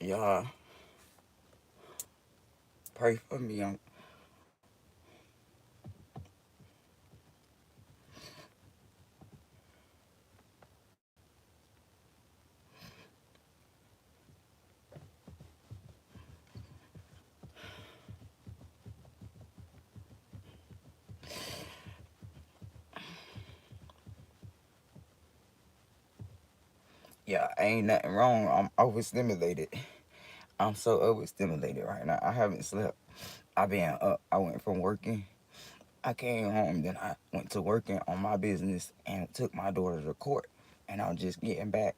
Y'all pray for me. Yeah, ain't nothing wrong. I'm overstimulated. I'm so overstimulated right now. I haven't slept. I been up. I went from working. I came home. Then I went to working on my business and took my daughter to court. And I'm just getting back.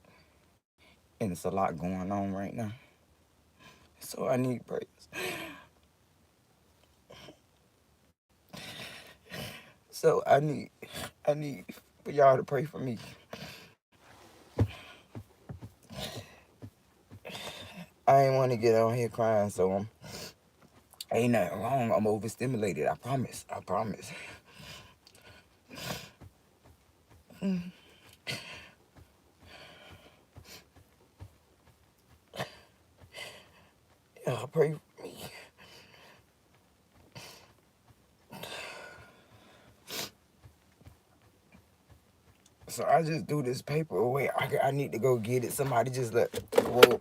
And it's a lot going on right now. So I need prayers. So I need for y'all to pray for me. I ain't want to get on here crying, so ain't nothing wrong. I'm overstimulated. I promise. I promise. Y'all pray for me. So I just do this paper away. I need to go get it. Somebody just well,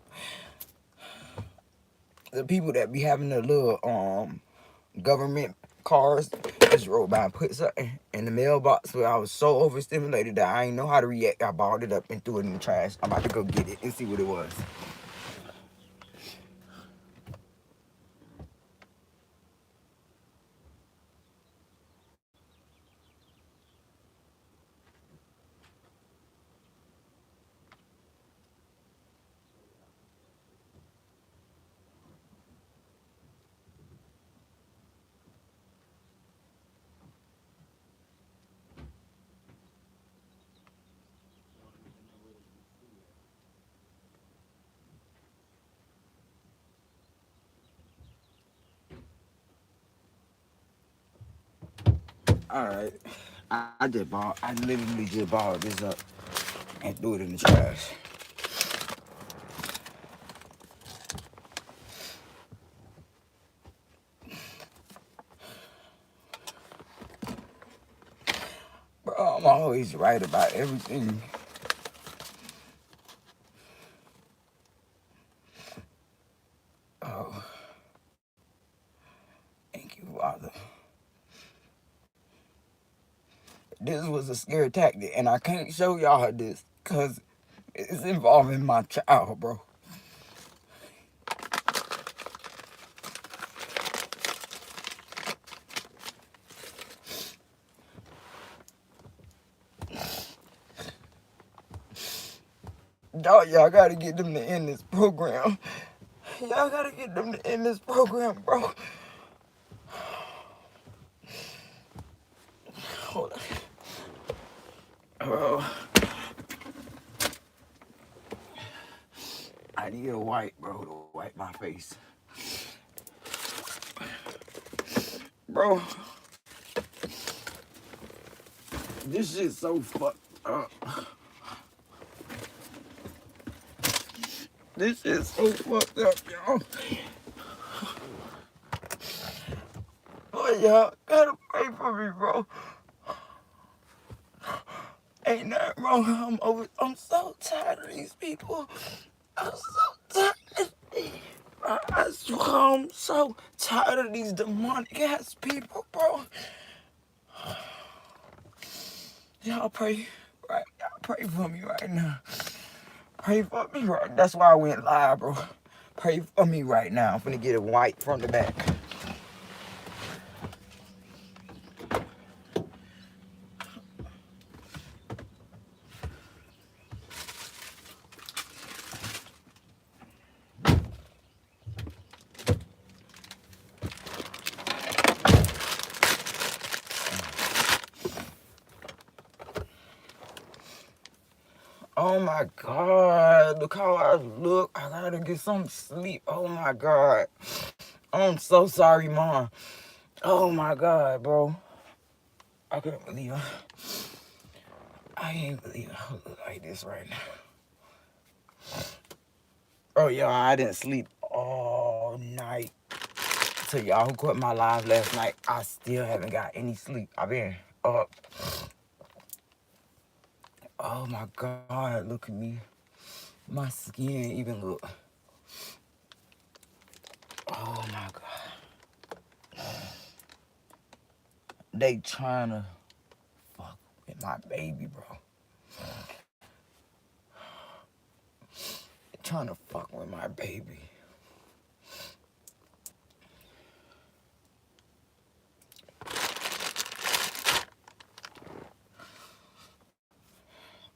the people that be having the little government cars just rolled by and put something in the mailbox. But I was so overstimulated that I ain't know how to react. I balled it up and threw it in the trash. I'm about to go get it and see what it was. All right. I literally just balled this up and threw it in the trash. Bro, I'm always right about everything. Oh, thank you, Father. This was a scare tactic, and I can't show y'all this because it's involving my child, bro. Y'all gotta get them to end this program. Y'all gotta get them to end this program, bro. Hold on. Bro, I need a wipe, bro, to wipe my face. Bro, this shit's so fucked up. This shit's so fucked up, y'all. Oh, y'all gotta pray for me, bro. Ain't nothing wrong. I'm so tired of these people. I'm so tired. I swear I'm so tired of these demonic ass people, bro. Y'all pray, right? Y'all pray for me right now. Pray for me right. That's why I went live, bro. Pray for me right now. I'm finna get it white from the back. Oh my God, look how I look. I gotta get some sleep. Oh my God. I'm so sorry, Mom. Oh my God, bro. I couldn't believe it. I ain't believe I look like this right now. Oh, yeah, I didn't sleep all night. To y'all who caught my live last night, I still haven't got any sleep. I've been up. Oh, my God, look at me. My skin even look. Oh, my God. They trying to fuck with my baby, bro. They trying to fuck with my baby.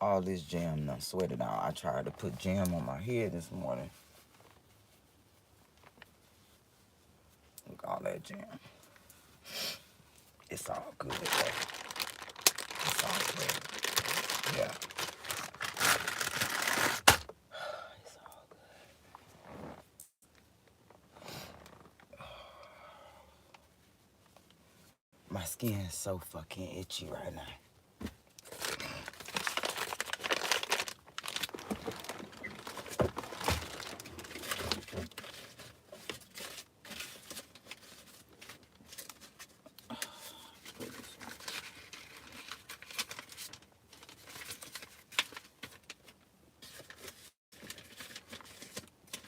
All this jam done sweated out. I tried to put jam on my head this morning. Look, all that jam. It's all good, though. It's all good. Yeah. It's all good. My skin is so fucking itchy right now.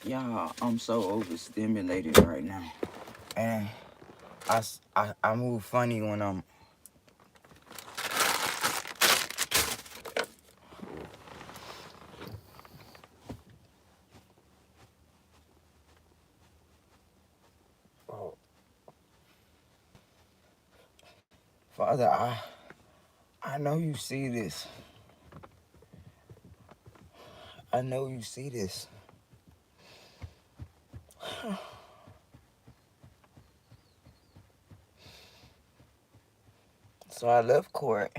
Y'all, I'm so overstimulated right now. And I move funny when I'm... Oh, Father, I know you see this. I know you see this. So I left court,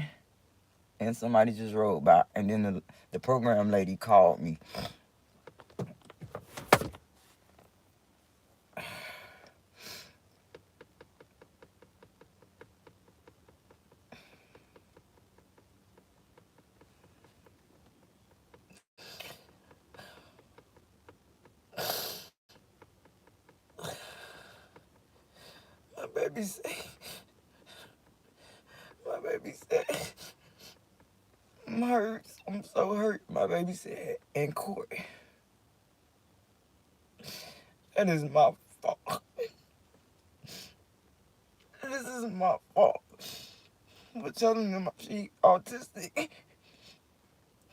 and somebody just rode by, and then the program lady called me. My baby said, my baby said, I'm hurt. I'm so hurt. My baby said in court. That is my fault. This is my fault for telling them she autistic.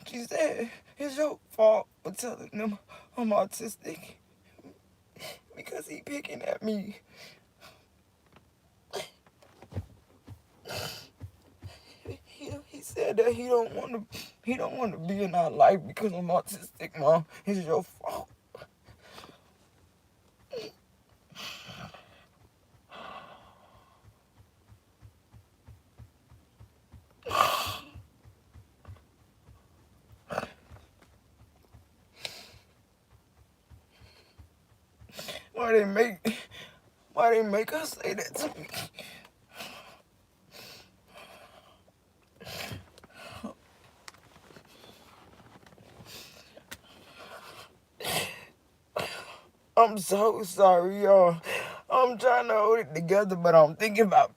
She said it's your fault for telling them I'm autistic because he picking at me. He said that he don't want to be in our life because I'm autistic, Mom. It's your fault. Why they make us say that to me? I'm so sorry, y'all. I'm trying to hold it together, but I'm thinking about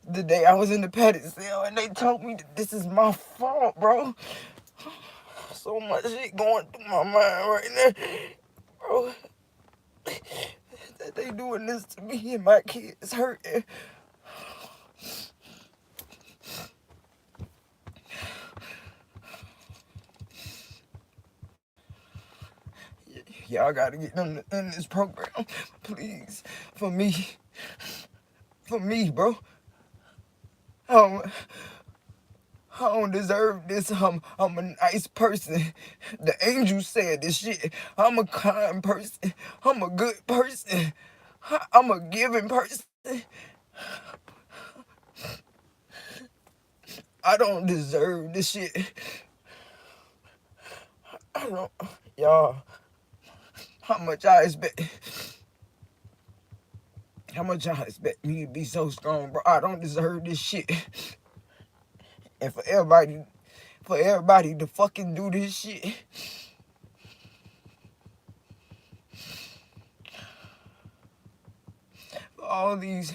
the day I was in the padded cell and they told me that this is my fault, bro. So much shit going through my mind right now, bro. That they doing this to me and my kids hurting. Y'all gotta get them in this program, please. For me, bro. I don't deserve this. I'm a nice person. The angel said this shit. I'm a kind person. I'm a good person. I'm a giving person. I don't deserve this shit. I don't, y'all. How much I expect? How much y'all expect me to be so strong, bro? I don't deserve this shit. And for everybody to fucking do this shit. all these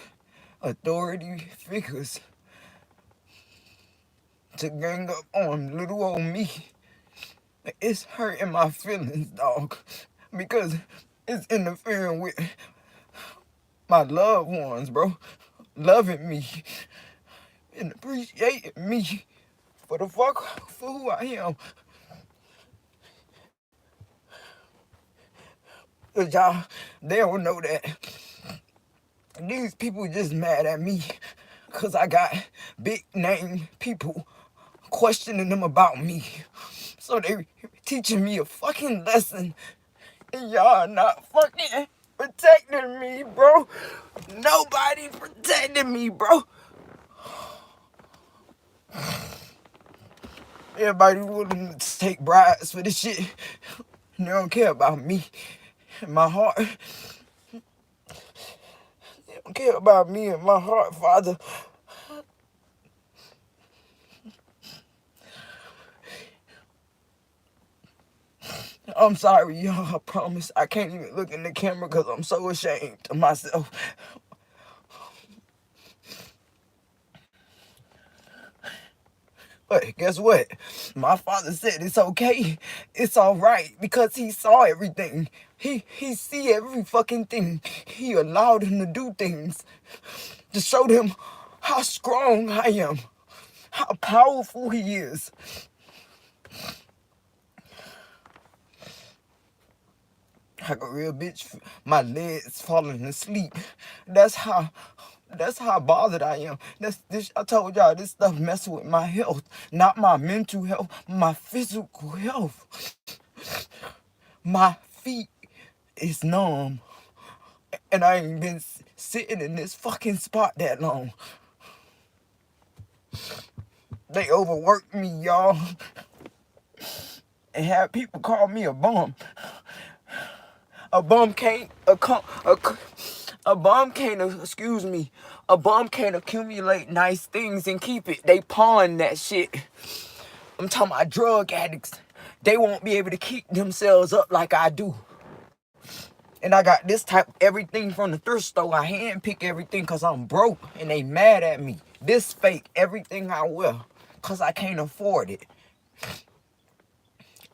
authority figures to gang up on little old me. It's hurting my feelings, dog, because it's interfering with my loved ones, bro. Loving me and appreciating me for who I am. Cause y'all, they don't know that these people just mad at me cause I got big name people questioning them about me. So they teaching me a fucking lesson. And y'all not fucking protecting me, bro. Nobody protecting me, bro. Everybody willing to take bribes for this shit. They don't care about me and my heart. They don't care about me and my heart, Father. I'm sorry, y'all. I promise. I can't even look in the camera because I'm so ashamed of myself. But guess what? My father said it's okay. It's all right because he saw everything. He see every fucking thing. He allowed him to do things to show them how strong I am, how powerful he is. Like a real bitch, my legs falling asleep. That's how bothered I am. I told y'all this stuff messing with my health, not my mental health, my physical health. My feet is numb, and I ain't been sitting in this fucking spot that long. They overworked me, y'all, and had people call me a bum. A bum can't excuse me. A bum can't accumulate nice things and keep it. They pawn that shit. I'm talking about drug addicts. They won't be able to keep themselves up like I do. And I got this type of everything from the thrift store. I handpick everything because I'm broke and they mad at me. This fake everything I wear because I can't afford it.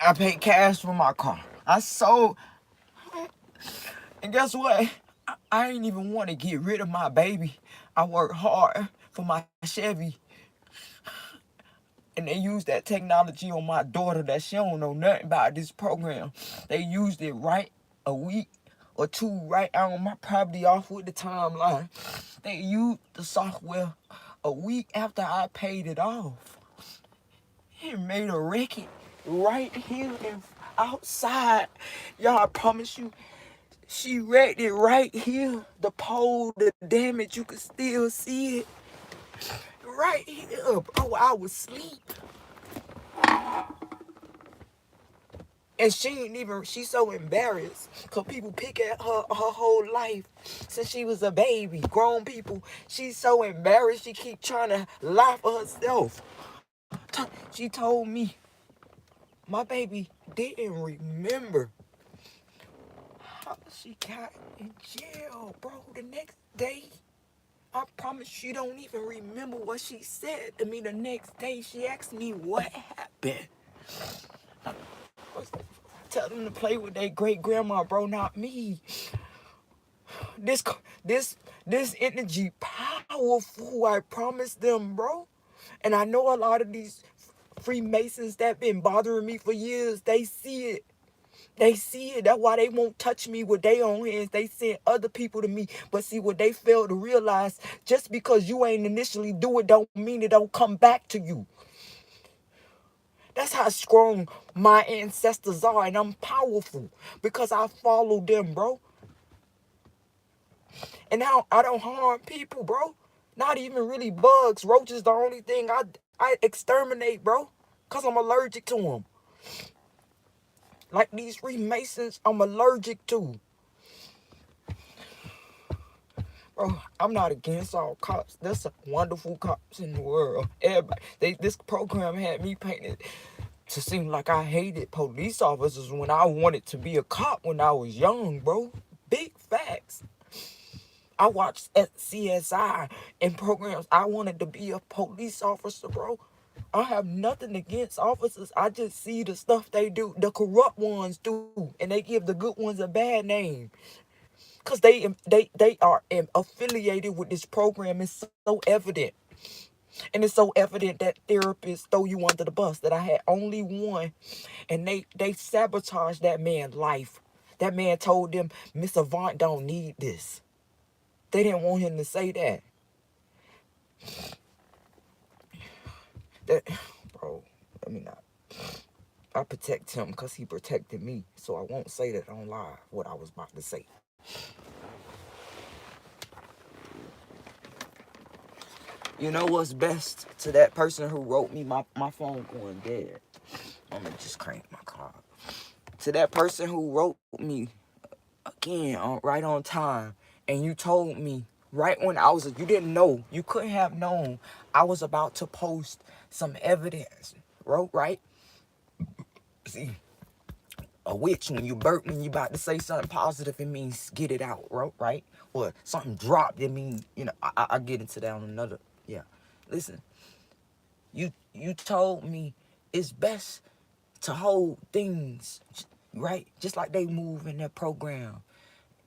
I paid cash for my car. I sold. And guess what? I ain't even want to get rid of my baby. I worked hard for my Chevy. And they used that technology on my daughter that she don't know nothing about this program. They used it right a week or two right on my property off with the timeline. They used the software a week after I paid it off. It made a record right here and outside. Y'all, I promise you, she wrecked it right here. The pole, the damage, you can still see it. Right here, bro. I was asleep. And she's so embarrassed because people pick at her whole life since she was a baby. Grown people, she's so embarrassed she keep trying to lie for herself. She told me my baby didn't remember how she got in jail, bro, the next day. I promise she don't even remember what she said to me the next day. She asked me what happened. Tell them to play with their great grandma, bro, not me. This energy powerful, I promise them, bro. And I know a lot of these Freemasons that been bothering me for years, they see it. They see it. That's why they won't touch me with their own hands. They send other people to me. But see, what they fail to realize, just because you ain't initially do it, don't mean it don't come back to you. That's how strong my ancestors are. And I'm powerful because I follow them, bro. And now I don't harm people, bro. Not even really bugs. Roaches the only thing I exterminate, bro. Because I'm allergic to them. Like these Freemasons, I'm allergic to. Bro, I'm not against all cops. There's some wonderful cops in the world. Everybody, this program had me painted to seem like I hated police officers when I wanted to be a cop when I was young, bro. Big facts. I watched at CSI and programs. I wanted to be a police officer, bro. I have nothing against officers. I just see the stuff they do. The corrupt ones do, and they give the good ones a bad name. Cause they are affiliated with this program. It's so evident. And it's so evident that therapists throw you under the bus. That I had only one, and they sabotaged that man's life. That man told them Miss Avant don't need this. They didn't want him to say that. That bro, let me not. I protect him because he protected me. So I won't say that on live what I was about to say. You know what's best to that person who wrote me? My phone going dead. I'm gonna just crank my car. To that person who wrote me again right on time, and you told me right when you didn't know, you couldn't have known I was about to post some evidence, right? See, a witch, when you about to say something positive, it means get it out, right? Or something dropped, it means, I get into that on another, yeah. Listen, you told me it's best to hold things, right? Just like they move in their program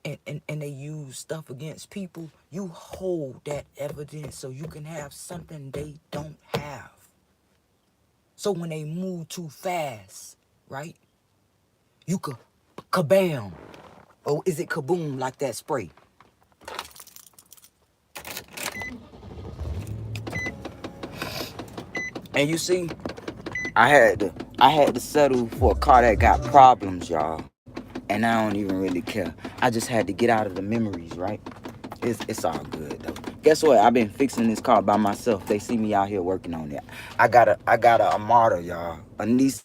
and they use stuff against people. You hold that evidence so you can have something they don't have. So when they move too fast, right? You could kabam. Or is it kaboom like that spray? And you see, I had to settle for a car that got problems, y'all. And I don't even really care. I just had to get out of the memories, right? It's all good though. Guess what? I've been fixing this car by myself. They see me out here working on it. I got a Armada, y'all. A Nissan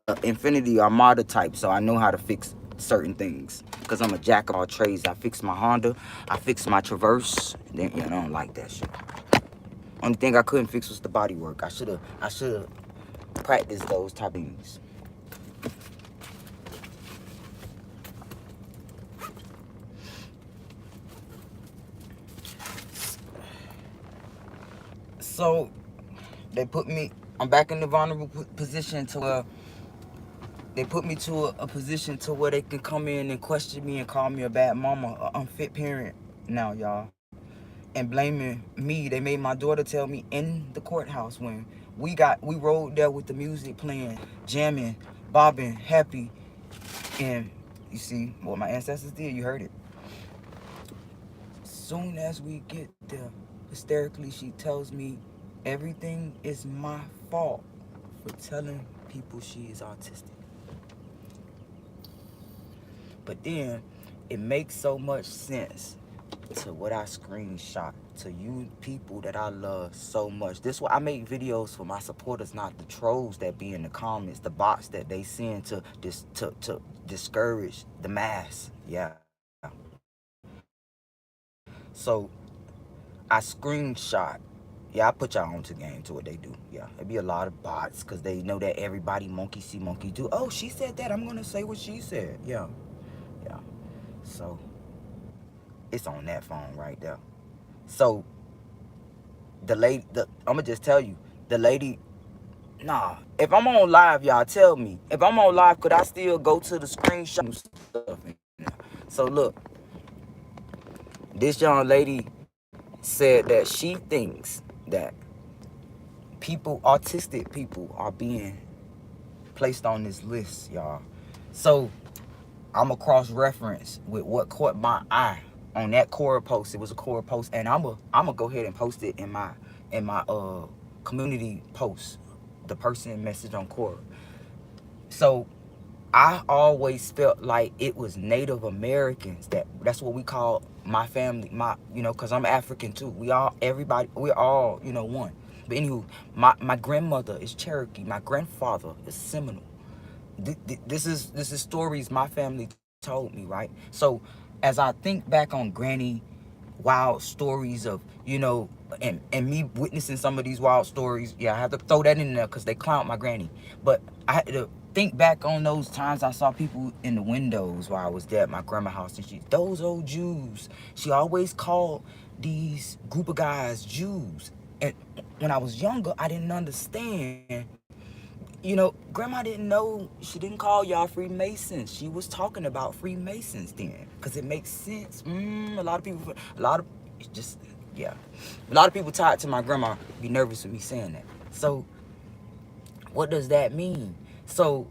Infiniti Armada type, so I know how to fix certain things. Cause I'm a jack of all trades. I fixed my Honda. I fixed my Traverse. Then I don't like that shit. Only thing I couldn't fix was the body work. I should have practiced those type of things. So they put me, I'm back in the vulnerable position to they put me to a position to where they can come in and question me and call me a bad mama, an unfit parent now, y'all. And blaming me. They made my daughter tell me in the courthouse when we rode there with the music playing, jamming, bobbing, happy. And you see what my ancestors did, you heard it. Soon as we get there, hysterically, she tells me everything is my fault for telling people she is autistic. But then it makes so much sense to what I screenshot to you people that I love so much. This is why I make videos for my supporters, not the trolls that be in the comments, the bots that they send to discourage the mass. Yeah. So I screenshot. Yeah, I put y'all onto game to what they do. Yeah, it'd be a lot of bots because they know that everybody monkey see, monkey do. Oh, she said that. I'm gonna say what she said. Yeah. So it's on that phone right there. So the lady, I'ma just tell you, the lady. Nah, if I'm on live, y'all tell me. If I'm on live, could I still go to the screenshot stuff? So look, this young lady said that she thinks that autistic people are being placed on this list, y'all. So I'm a cross-reference with what caught my eye on that Quora post. It was a Quora post, and I'm a go ahead and post it in my community post, the person message on Quora. So I always felt like it was Native Americans that's what we call my family, because I'm African too. We're all one. But anywho, my grandmother is Cherokee. My grandfather is Seminole. This is stories my family told me, right? So as I think back on Granny wild stories of, and me witnessing some of these wild stories, yeah, I have to throw that in there because they clowned my granny. But I had to think back on those times I saw people in the windows while I was there at my grandma's house, and those old Jews. She always called these group of guys Jews. And when I was younger, I didn't understand. Grandma didn't know, she didn't call y'all Freemasons. She was talking about Freemasons then, because it makes sense. It's just, yeah. A lot of people tied to my grandma be nervous with me saying that. So, what does that mean? So,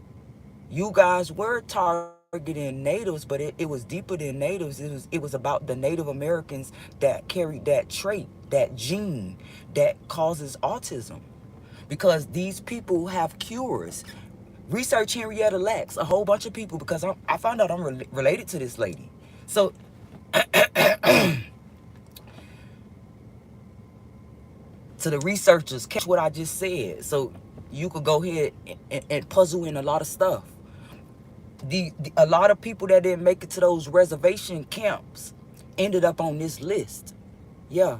you guys were targeting natives, but it was deeper than natives. It was about the Native Americans that carried that trait, that gene that causes autism. Because these people have cures. Research Henrietta Lacks, a whole bunch of people, because I found out I'm related to this lady. So, to the researchers, catch what I just said. So, you could go ahead and puzzle in a lot of stuff. A lot of people that didn't make it to those reservation camps ended up on this list. Yeah.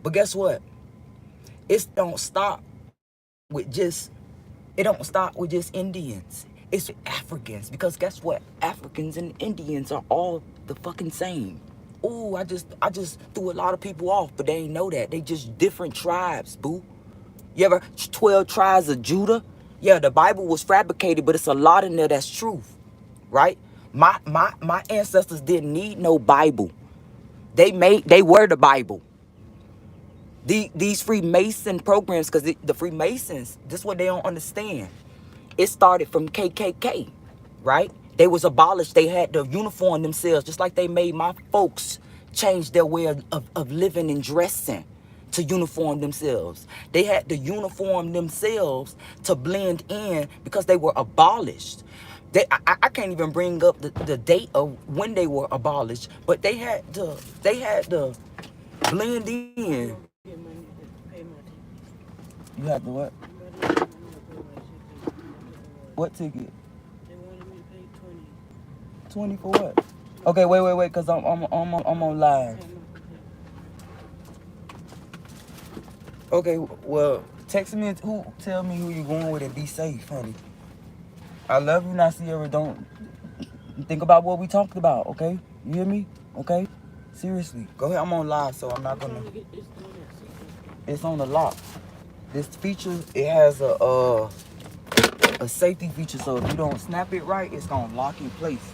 But guess what? It don't stop with just Indians. It's Africans. Because guess what? Africans and Indians are all the fucking same. Ooh, I just threw a lot of people off, but they ain't know that. They just different tribes, boo. You ever 12 tribes of Judah? Yeah, the Bible was fabricated, but it's a lot in there that's truth. Right? My ancestors didn't need no Bible. They were the Bible. These Freemason programs, because the Freemasons, this is what they don't understand. It started from KKK, right? They was abolished. They had to uniform themselves, just like they made my folks change their way of living and dressing to uniform themselves. They had to uniform themselves to blend in because they were abolished. I can't even bring up the date of when they were abolished, but they had to blend in. You have to what? What ticket? They wanted me to pay 20 for what? Okay, wait, cause I'm on live. Okay, well, text me tell me who you going with and be safe, honey. I love you, Nasierra. Don't think about what we talked about, okay? You hear me? Okay? Seriously. Go ahead, I'm on live, so I'm not gonna. It's on the lock. This feature, it has a safety feature, so if you don't snap it right, it's gonna lock in place.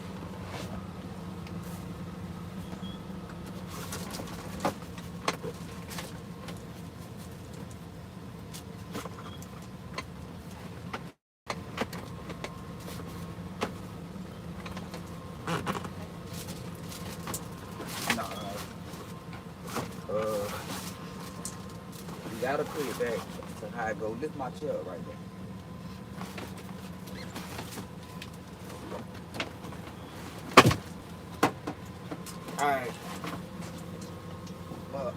You gotta put it back to how it go. Lift my chair up right there. Alright.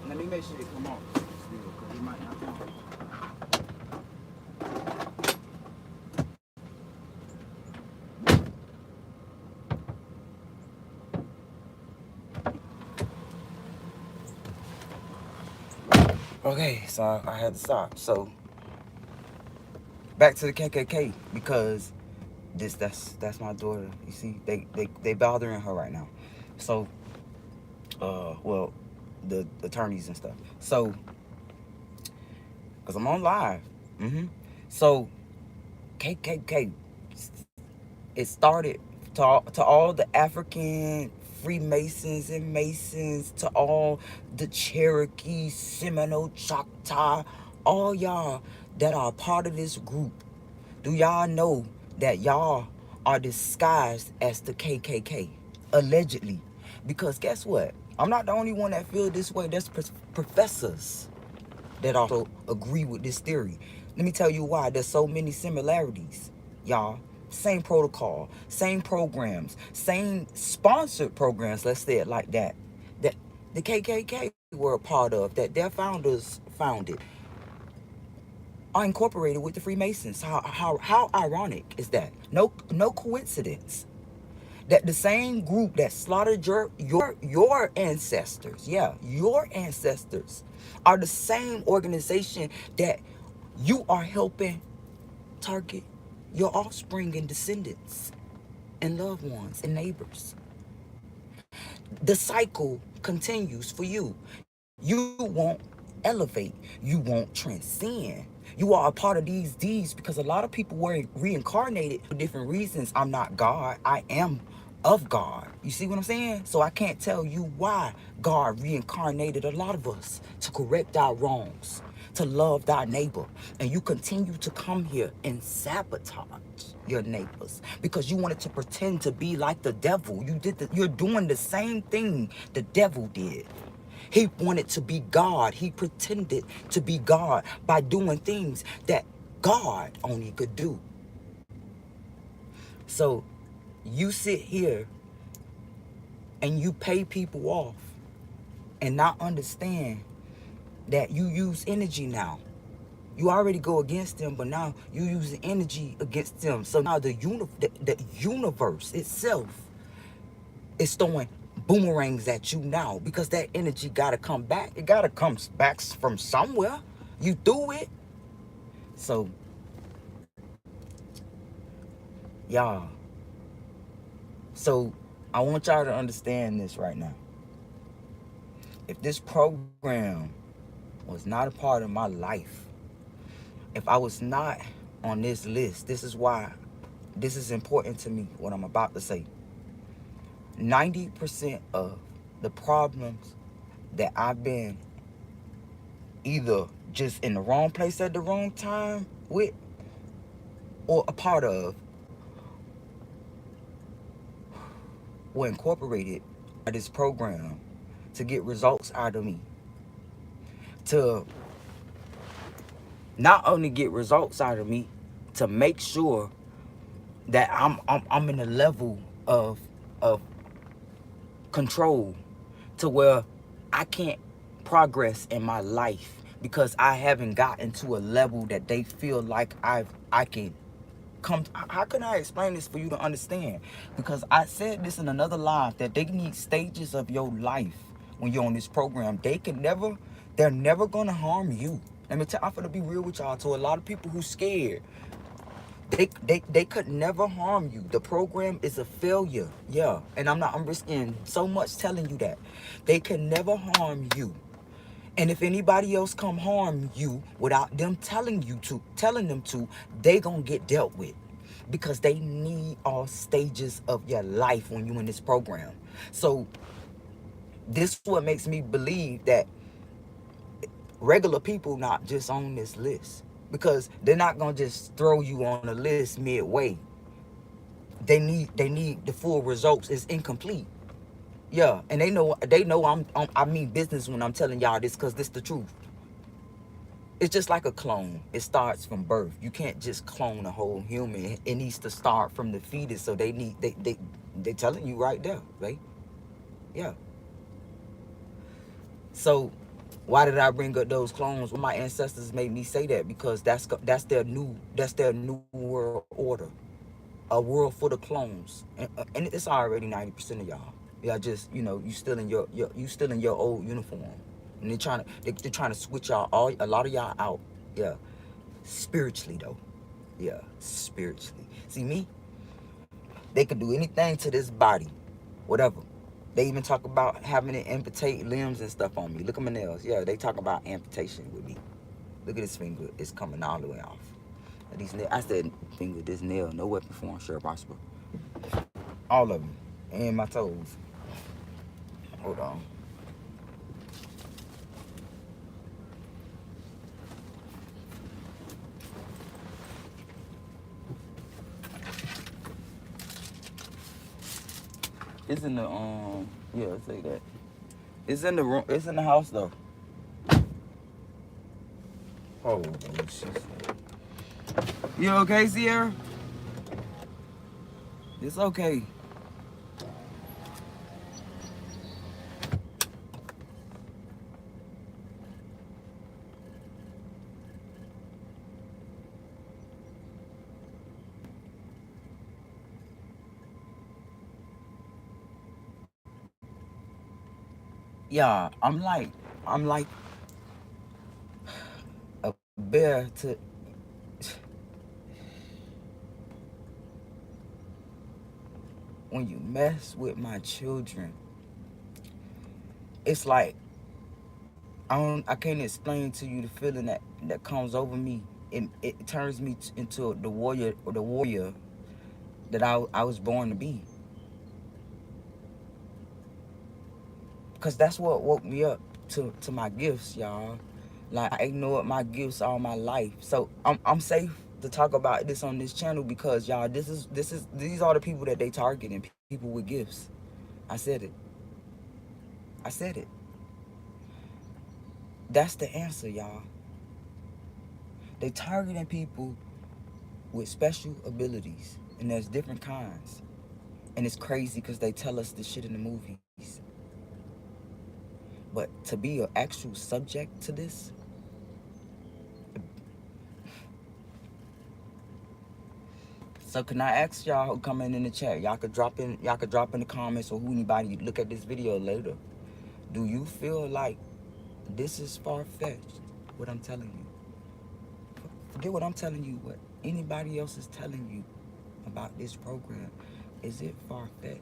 Let me make sure it come on. Because it might not come on. Okay, so I had to stop. So back to the KKK, because that's my daughter. You see, they bothering her right now. So well, the attorneys and stuff. So because I'm on live. So KKK, it started to all the African Freemasons and Masons, to all the Cherokee, Seminole, Choctaw, all y'all that are part of this group. Do y'all know that y'all are disguised as the KKK? Allegedly. Because guess what? I'm not the only one that feel this way. There's professors that also agree with this theory. Let me tell you why. There's so many similarities, y'all. Same protocol, same programs, same sponsored programs, let's say it like that, that the KKK were a part of, that their founders founded, are incorporated with the Freemasons. How ironic is that? No coincidence that the same group that slaughtered your ancestors, yeah, your ancestors, are the same organization that you are helping target your offspring and descendants and loved ones and neighbors. The cycle continues for you. You won't elevate. You won't transcend. You are a part of these deeds because a lot of people were reincarnated for different reasons. I'm not God. I am of God. You see what I'm saying? So I can't tell you why God reincarnated a lot of us to correct our wrongs, to love thy neighbor. And you continue to come here and sabotage your neighbors because you wanted to pretend to be like the devil. You're doing the same thing the devil did. He wanted to be God. He pretended to be God by doing things that God only could do. So you sit here and you pay people off and not understand that you use energy now. You already go against them, but now you use the energy against them. So now the universe itself is throwing boomerangs at you now because that energy got to come back. It got to come back from somewhere. You threw it. So, y'all. So, I want y'all to understand this right now. If this program was not a part of my life, if I was not on this list, this is why this is important to me, what I'm about to say. 90% of the problems that I've been either just in the wrong place at the wrong time with or a part of were incorporated by this program to get results out of me. To not only get results out of me, to make sure that I'm in a level of control to where I can't progress in my life because I haven't gotten to a level that they feel like I can come. How can I explain this for you to understand? Because I said this in another live that they need stages of your life when you're on this program. They're never gonna harm you. Let me tell I'm gonna be real with y'all. To a lot of people who scared, they could never harm you. The program is a failure. Yeah. And I'm risking so much telling you that. They can never harm you. And if anybody else come harm you without them telling them to, they gonna get dealt with. Because they need all stages of your life when you in this program. So this is what makes me believe that regular people not just on this list. Because they're not gonna just throw you on the list midway. They need the full results. It's incomplete. Yeah, and they know I mean business when I'm telling y'all this because this the truth. It's just like a clone. It starts from birth. You can't just clone a whole human. It needs to start from the fetus. So they telling you right there, right? Yeah. So why did I bring up those clones? Well, my ancestors made me say that because that's their new world order, a world full of clones, and it's already 90% of y'all. Yeah, just you still in you still in your old uniform, and they're trying to switch y'all a lot of y'all out. Yeah, spiritually though. Yeah, spiritually. See me, they could do anything to this body, whatever. They even talk about having to amputate limbs and stuff on me. Look at my nails. Yeah, they talk about amputation with me. Look at this finger. It's coming all the way off. I said finger, this nail, no weapon form shall prosper. All of them. And my toes. Hold on. It's in the yeah, I'll say that. It's in the room. It's in the house though. Oh shit. You okay, Sierra? It's okay. Yeah, I'm like a bear to when you mess with my children, it's like I can't explain to you the feeling that comes over me. It turns me into the warrior that I was born to be. Cause that's what woke me up to my gifts, y'all. Like I ignored my gifts all my life, so I'm safe to talk about this on this channel because y'all, these are the people that they targeting, people with gifts. I said it. I said it. That's the answer, y'all. They targeting people with special abilities, and there's different kinds. And it's crazy because they tell us this shit in the movies. But to be an actual subject to this, so can I ask y'all who come in the chat? Y'all could drop in the comments or who anybody look at this video later. Do you feel like this is far fetched? What I'm telling you. Forget what I'm telling you. What anybody else is telling you about this program. Is it far fetched?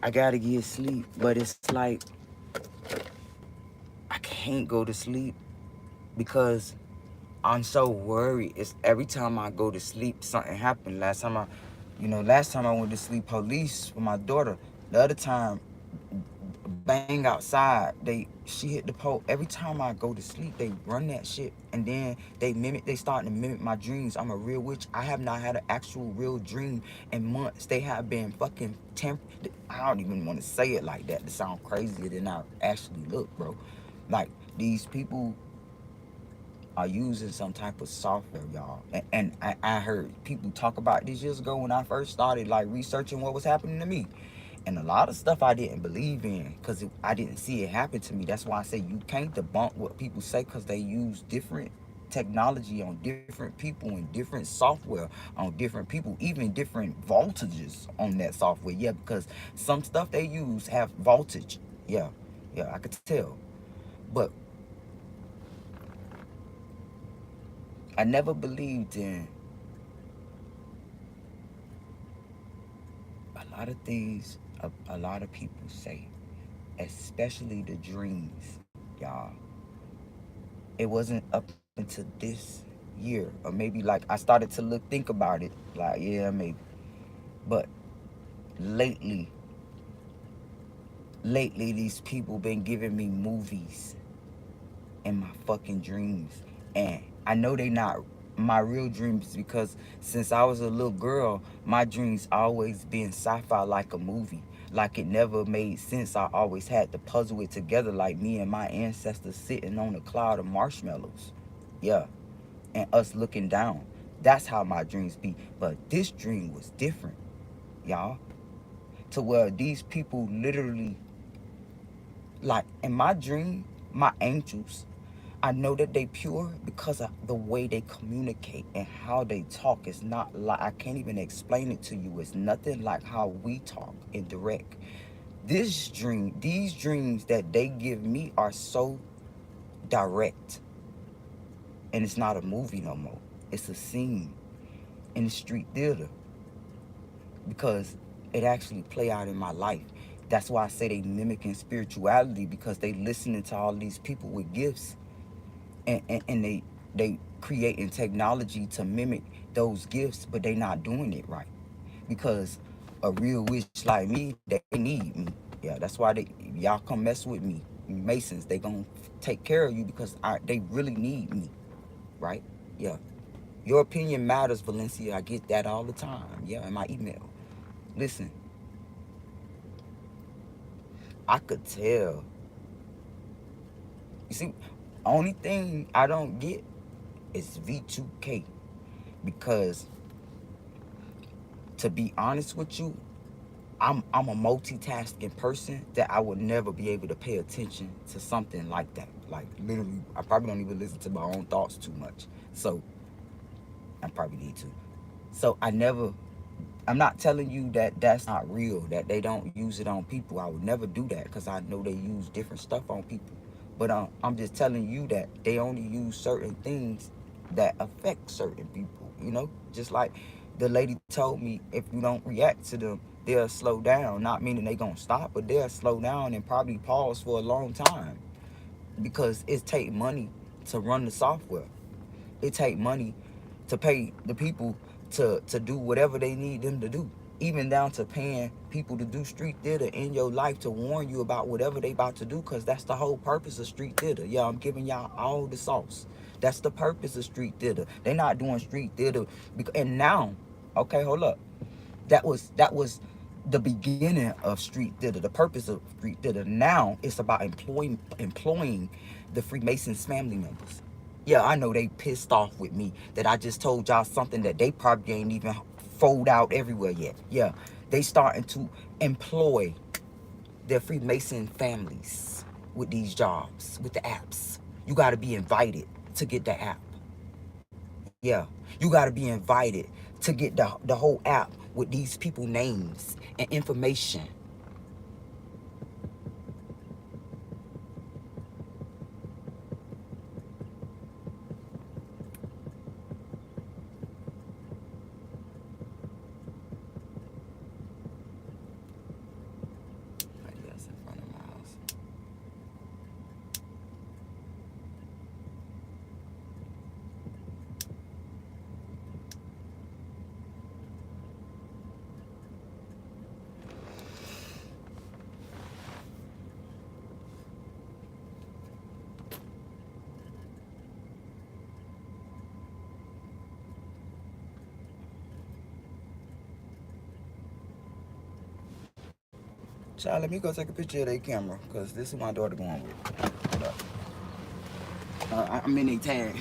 I gotta get sleep, but it's like I can't go to sleep because I'm so worried. It's every time I go to sleep, something happened. Last time I went to sleep, police with my daughter. The other time, bang outside. She hit the pole. Every time I go to sleep, they run that shit, and then they starting to mimic my dreams. I'm a real witch. I have not had an actual real dream in months. They have been fucking I don't even want to say it like that to sound crazier than I actually look, bro. Like these people are using some type of software, y'all. And I heard people talk about this years ago when I first started like researching what was happening to me. And a lot of stuff I didn't believe in because I didn't see it happen to me. That's why I say you can't debunk what people say because they use different technology on different people and different software on different people, even different voltages on that software. Yeah, because some stuff they use have voltage. Yeah, yeah, I could tell. But I never believed in a lot of things a lot of people say, especially the dreams, y'all. It wasn't up until this year, or maybe like I started to think about it, like yeah, maybe. But lately, these people been giving me movies in my fucking dreams, and I know they not my real dreams because since I was a little girl, my dreams always been sci-fi like a movie. Like it never made sense. I always had to puzzle it together like me and my ancestors sitting on a cloud of marshmallows. Yeah. And us looking down. That's how my dreams be. But this dream was different, y'all. To where these people literally, like in my dream, my angels, I know that they pure because of the way they communicate and how they talk. It's not like I can't even explain it to you. It's nothing like how we talk in direct. These dreams that they give me are so direct. And it's not a movie no more. It's a scene in the street theater because it actually play out in my life. That's why I say they mimicking spirituality because they listening to all these people with gifts and they creating technology to mimic those gifts, but they not doing it right because a real witch like me, they need me. Yeah, that's why y'all come mess with me, Masons. They gonna take care of you because they really need me, right? Yeah. Your opinion matters, Valencia. I get that all the time. Yeah, in my email. Listen, I could tell. You see, only thing I don't get is V2K because to be honest with you, I'm a multitasking person that I would never be able to pay attention to something like that. Like literally, I probably don't even listen to my own thoughts too much. So I probably need to. So I'm not telling you that that's not real, that they don't use it on people. I would never do that because I know they use different stuff on people. But I'm just telling you that they only use certain things that affect certain people, you know? Just like the lady told me, if you don't react to them, they'll slow down. Not meaning they gonna stop, but they'll slow down and probably pause for a long time. Because it take money to run the software. It take money to pay the people to do whatever they need them to do. Even down to paying people to do street theater in your life to warn you about whatever they about to do, because that's the whole purpose of street theater. Yeah, I'm giving y'all all the sauce. That's the purpose of street theater. They not doing street theater and now, okay, hold up. That was the beginning of street theater, the purpose of street theater. Now it's about employing the Freemasons family members. Yeah, I know they pissed off with me that I just told y'all something that they probably ain't even fold out everywhere yet. Yeah, they starting to employ their Freemason families with these jobs, with the apps. You got to be invited to get the app. Yeah, you got to be invited to get the whole app with these people names and information. Somebody else in front of my house. Child, let me go take a picture of their camera, because this is my daughter going with. Hold up. I'm in a tag.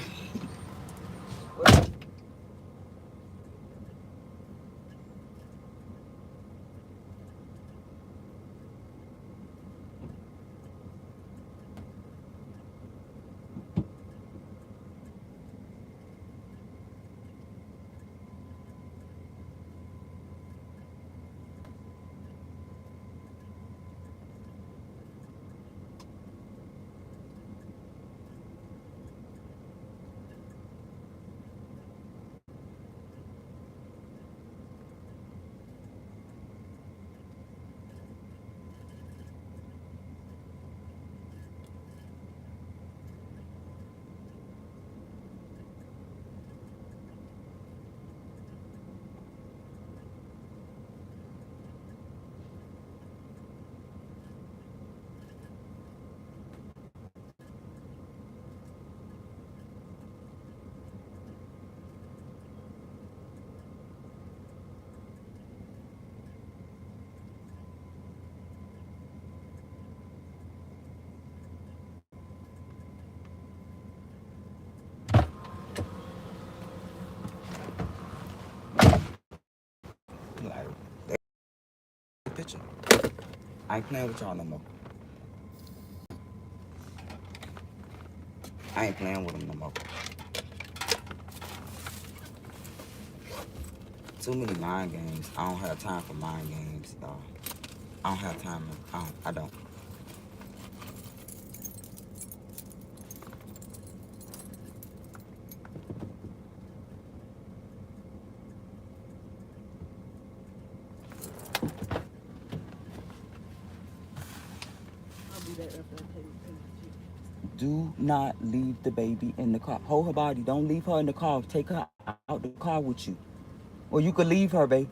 Like, they picture. I ain't playing with y'all no more. I ain't playing with them no more. Too many mind games. I don't have time for mind games, y'all. I don't have time. I don't. Do not leave the baby in the car. Hold her body. Don't leave her in the car. Take her out the car with you. Or you could leave her, babe.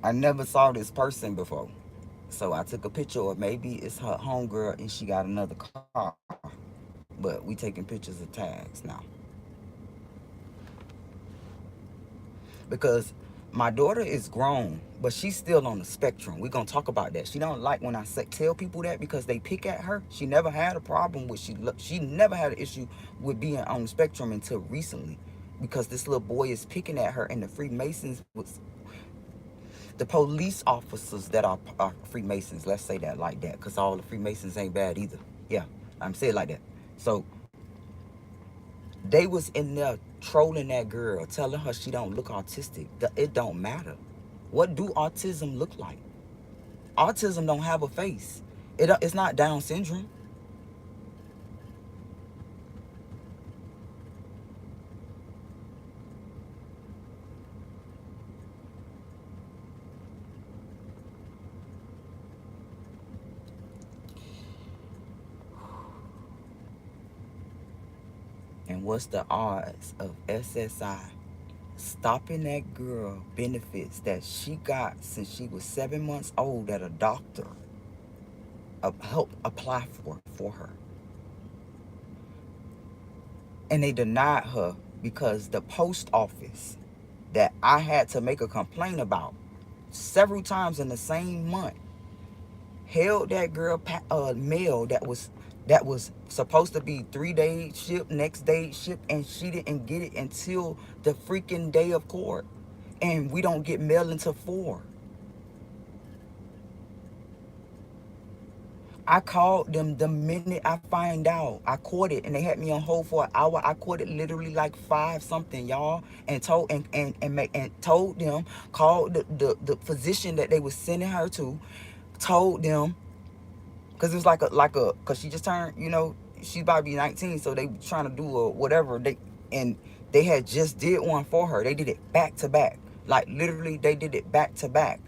I never saw this person before. So I took a picture, or maybe it's her homegirl and she got another car. But we taking pictures of tags now. Because my daughter is grown, but she's still on the spectrum. We're gonna talk about that. She don't like when I tell people that, because they pick at her. She never had a problem with she never had an issue with being on the spectrum until recently, because this little boy is picking at her, and the Freemasons was The police officers that are Freemasons, let's say that like that, because all the Freemasons ain't bad either. Yeah, I'm saying it like that. So they was in there trolling that girl, telling her she don't look autistic. It don't matter. What do autism look like? Autism don't have a face. It's not Down syndrome. And what's the odds of SSI stopping that girl benefits that she got since she was 7 months old that a doctor helped apply for her? And they denied her because the post office that I had to make a complaint about several times in the same month held that girl mail that was supposed to be 3 days shipped, next day shipped, and she didn't get it until the freaking day of court. And we don't get mail until 4. I called them the minute I find out. I caught it and they had me on hold for an hour. I caught it literally like 5 something, y'all, and told and told them, called the physician that they was sending her to, told them, because it was because she just turned, she's about to be 19, so they trying to do a whatever. They had just did one for her. They did it back to back. Like literally they did it back to back.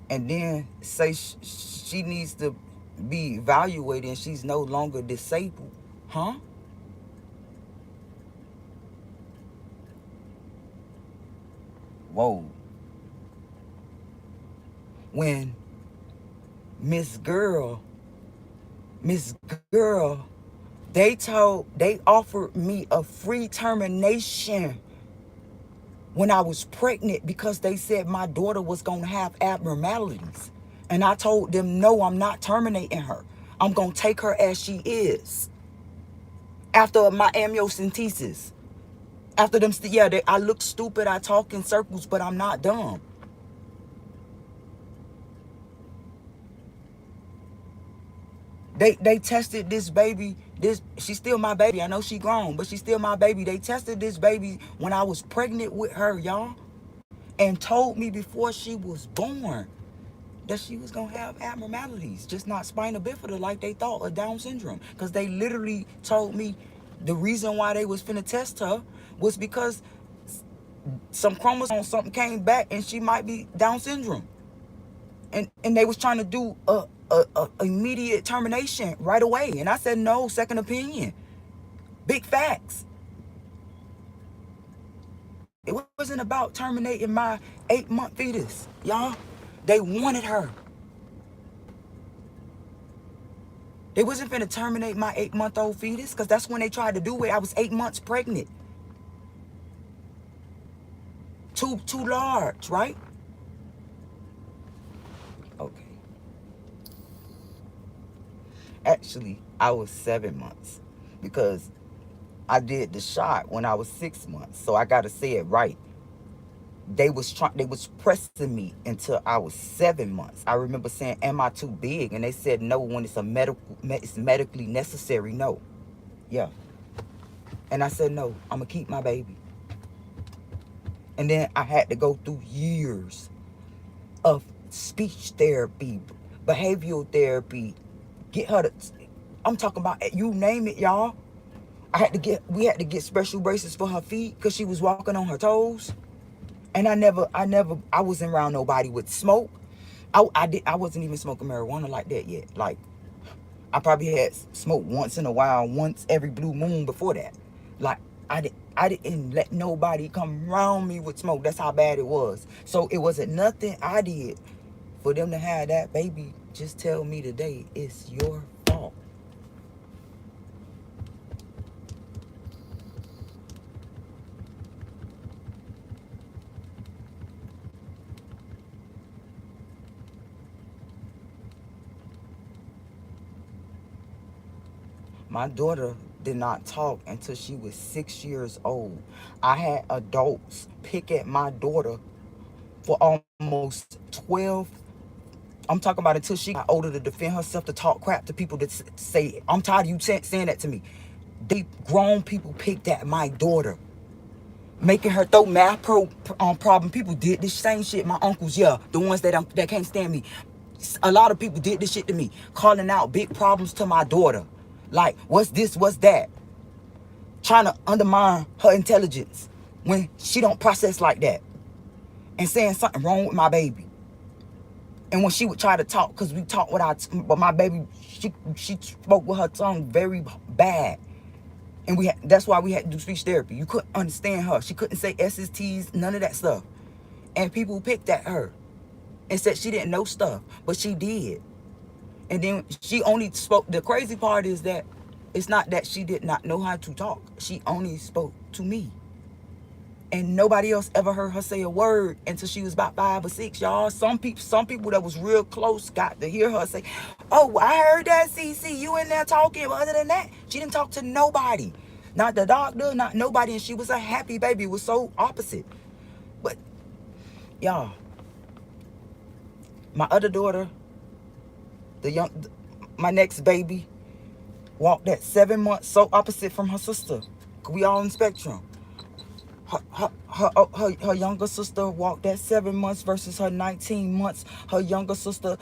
And then say she needs to be evaluated and she's no longer disabled. Huh? Whoa. When Miss Girl, they offered me a free termination when I was pregnant because they said my daughter was going to have abnormalities. And I told them, no, I'm not terminating her. I'm going to take her as she is. After my amniocentesis. After them, I look stupid. I talk in circles, but I'm not dumb. They tested this baby. She's still my baby. I know she grown, but she's still my baby. They tested this baby when I was pregnant with her, y'all, and told me before she was born that she was gonna have abnormalities, just not spina bifida like they thought, or Down syndrome. Because they literally told me the reason why they was finna test her was because some chromosome something came back and she might be Down syndrome. And they was trying to do a immediate termination right away. And I said, no, second opinion. Big facts. It wasn't about terminating my 8-month fetus, y'all. They wanted her. They wasn't finna terminate my 8-month-old fetus, because that's when they tried to do it. I was 8 months pregnant. Too large, right? Okay. Actually, I was 7 months because I did the shot when I was 6 months. So I gotta say it right. They was pressing me until I was 7 months. I remember saying, am I too big? And they said no, when it's medically necessary, no. Yeah. And I said, no, I'm gonna keep my baby. And then I had to go through years of speech therapy, behavioral therapy, get her to, I'm talking about, you name it, y'all. We had to get special braces for her feet because she was walking on her toes. And I wasn't around nobody with smoke. I wasn't even smoking marijuana like that yet. Like, I probably had smoke once in a while, once every blue moon before that. Like, I didn't let nobody come around me with smoke. That's how bad it was. So it wasn't nothing I did for them to have that baby. Just tell me today it's your fault. My daughter did not talk until she was 6 years old. I had adults pick at my daughter for almost 12. I'm talking about until she got older to defend herself, to talk crap to people that say it. I'm tired of you saying that to me. They grown people picked at my daughter, making her throw math problem. People did this same shit. My uncles, yeah, the ones that can't stand me. A lot of people did this shit to me, calling out big problems to my daughter. Like, what's this, what's that? Trying to undermine her intelligence when she don't process like that. And saying something wrong with my baby. And when she would try to talk, because we talked with but my baby, she spoke with her tongue very bad. And that's why we had to do speech therapy. You couldn't understand her. She couldn't say S's, T's, none of that stuff. And people picked at her and said she didn't know stuff, but she did. And then she only spoke. The crazy part is that it's not that she did not know how to talk. She only spoke to me. And nobody else ever heard her say a word until she was about 5 or 6, y'all. Some people that was real close got to hear her say, "Oh, I heard that, CC, you in there talking." But other than that, she didn't talk to nobody. Not the doctor, not nobody. And she was a happy baby. It was so opposite. But, y'all, my other daughter, my next baby, walked at 7 months, so opposite from her sister. We all in spectrum. Her younger sister walked at 7 months versus her 19 months. Her younger sister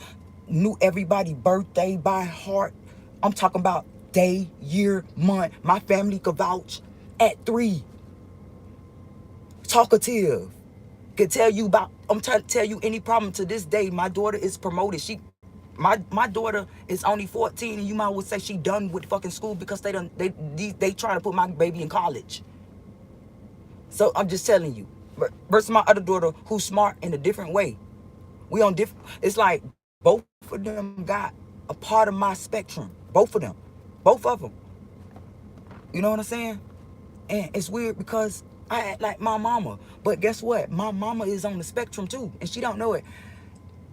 knew everybody's birthday by heart. I'm talking about day, year, month. My family could vouch at 3. Talkative. Could tell you about, I'm trying to tell you any problem to this day. My daughter is promoted. My daughter is only 14, and you might well say she done with fucking school because they trying to put my baby in college. So I'm just telling you, versus my other daughter who's smart in a different way. We on different. It's like both of them got a part of my spectrum. Both of them. You know what I'm saying? And it's weird because I act like my mama, but guess what? My mama is on the spectrum too, and she don't know it.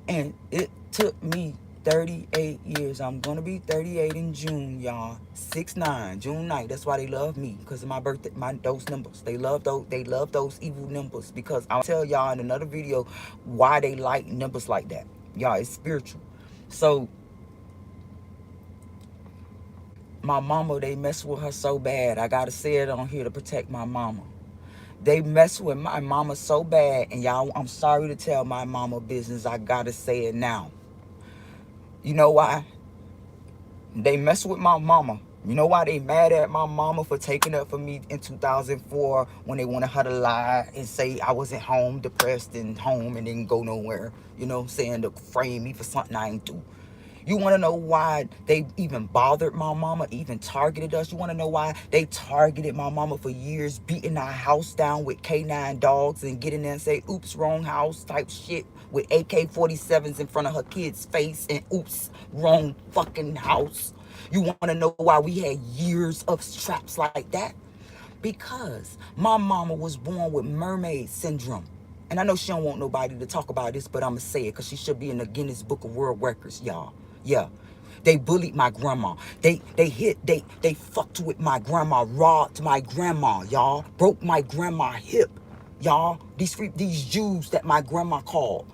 And it took me 38 years. I'm gonna be 38 in June, y'all. 6/9, June 9th. That's why they love me, because of my birthday, those numbers. They love those evil numbers, because I'll tell y'all in another video why they like numbers like that. Y'all, it's spiritual. So my mama, they mess with her so bad. I gotta say it on here to protect my mama. They mess with my mama so bad, and y'all, I'm sorry to tell my mama business. I gotta say it now. You know why? They mess with my mama. You know why they mad at my mama for taking up for me in 2004 when they wanted her to lie and say I wasn't home, depressed and home and didn't go nowhere, you know, saying to frame me for something I ain't do. You want to know why they even bothered my mama, even targeted us? You want to know why they targeted my mama for years, beating our house down with K9 dogs and getting there and say, oops, wrong house type shit with AK-47s in front of her kid's face and oops, wrong fucking house? You want to know why we had years of traps like that? Because my mama was born with mermaid syndrome. And I know she don't want nobody to talk about this, but I'm going to say it because she should be in the Guinness Book of World Records, y'all. Yeah. They bullied my grandma. They fucked with my grandma, robbed my grandma, y'all. Broke my grandma hip, y'all. These Jews that my grandma called.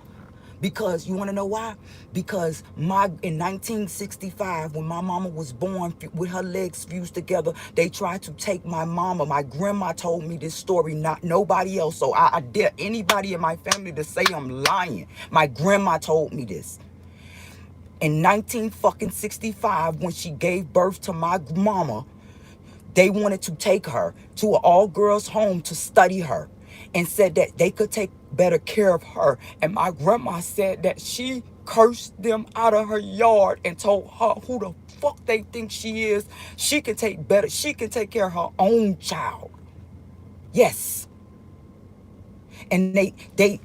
Because you want to know why? Because in 1965, when my mama was born with her legs fused together, they tried to take my mama. My grandma told me this story, not nobody else. So I dare anybody in my family to say I'm lying. My grandma told me this. In 1965, when she gave birth to my mama, they wanted to take her to an all-girls home to study her and said that they could take better care of her. And my grandma said that she cursed them out of her yard and told her who the fuck they think she is. She can take care of her own child. Yes. And they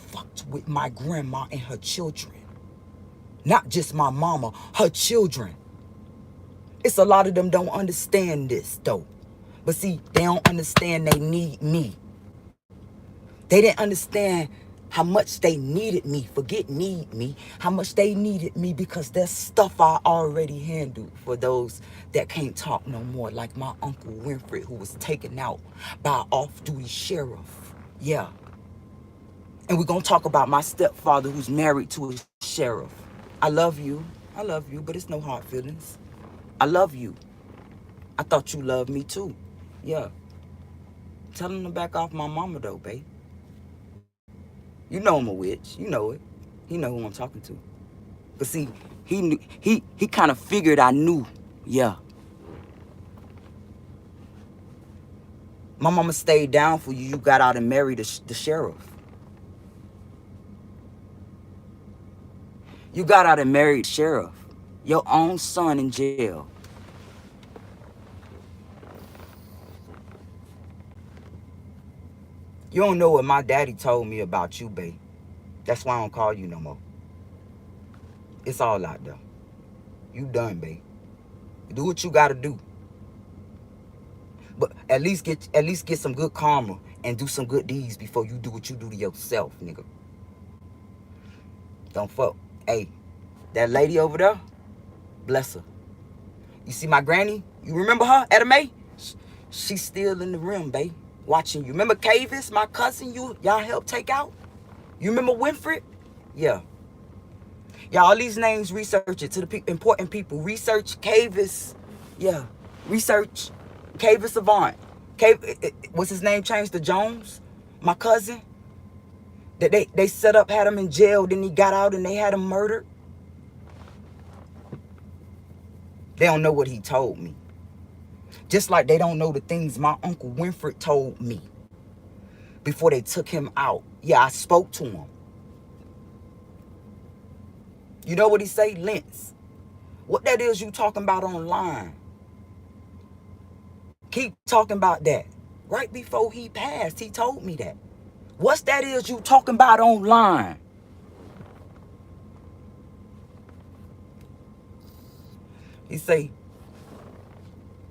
fucked with my grandma and her children. Not just my mama, her children. It's a lot of them don't understand this though. But see, they don't understand they need me. They didn't understand how much they needed me. Forget need me. How much they needed me because there's stuff I already handled for those that can't talk no more. Like my Uncle Winfred, who was taken out by off-duty sheriff. Yeah. And we're going to talk about my stepfather who's married to a sheriff. I love you. I love you, but it's no hard feelings. I love you. I thought you loved me too. Yeah. Tell him to back off my mama though, babe. You know I'm a witch. You know it. He know who I'm talking to. But see, he knew, he kind of figured I knew. Yeah. My mama stayed down for you. You got out and married the sheriff. You got out and married the sheriff. Your own son in jail. You don't know what my daddy told me about you, babe. That's why I don't call you no more. It's all out there. You done, babe. Do what you gotta do. But at least get some good karma and do some good deeds before you do what you do to yourself, nigga. Don't fuck. Hey, that lady over there, bless her. You see my granny? You remember her, Etta Mae? She's still in the rim, babe, watching you. Remember Cavis, my cousin y'all helped take out? You remember Winfred? Yeah. Y'all, all these names, research it to the important people. Research Cavis. Yeah. Research Cavis Avant. What's his name changed to Jones? My cousin. That they set up, had him in jail, then he got out and they had him murdered. They don't know what he told me. Just like they don't know the things my Uncle Winfred told me before they took him out. Yeah, I spoke to him. You know what he say? Lentz. What that is you talking about online. Keep talking about that. Right before he passed, he told me that. What's that is you talking about online? He say,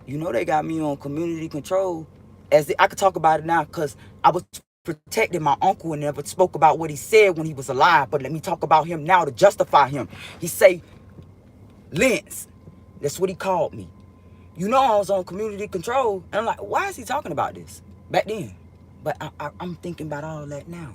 you know they got me on community control. I could talk about it now because I was protecting my uncle and never spoke about what he said when he was alive. But let me talk about him now to justify him. He say, Lentz. That's what he called me. You know I was on community control. And I'm like, why is he talking about this? Back then. But I'm thinking about all that now.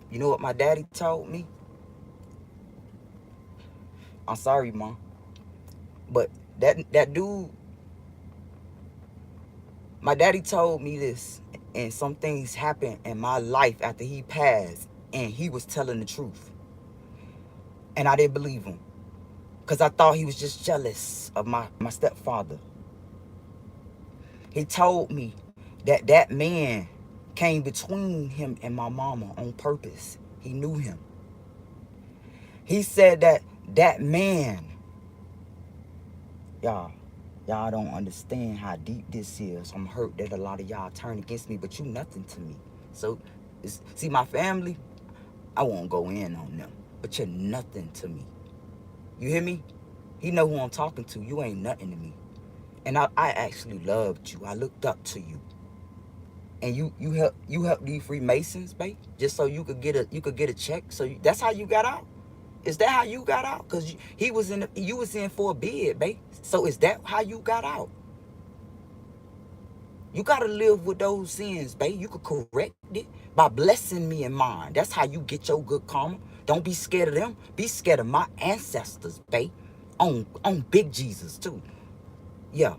You know what my daddy told me? I'm sorry, Mom. But that dude, my daddy told me this, and some things happened in my life after he passed, and he was telling the truth. And I didn't believe him. Because I thought he was just jealous of my stepfather. He told me that man came between him and my mama on purpose. He knew him. He said that man, y'all don't understand how deep this is. I'm hurt that a lot of y'all turn against me, but you nothing to me. So, see, my family, I won't go in on them, but you're nothing to me. You hear me? He know who I'm talking to. You ain't nothing to me. And I actually loved you. I looked up to you. And you helped these Freemasons, babe, just so you could get a check. So that's how you got out. Is that how you got out? Cause you was in for a bid, babe. So is that how you got out? You gotta live with those sins, babe. You could correct it by blessing me and mine. That's how you get your good karma. Don't be scared of them. Be scared of my ancestors, babe. On Big Jesus too. Yeah.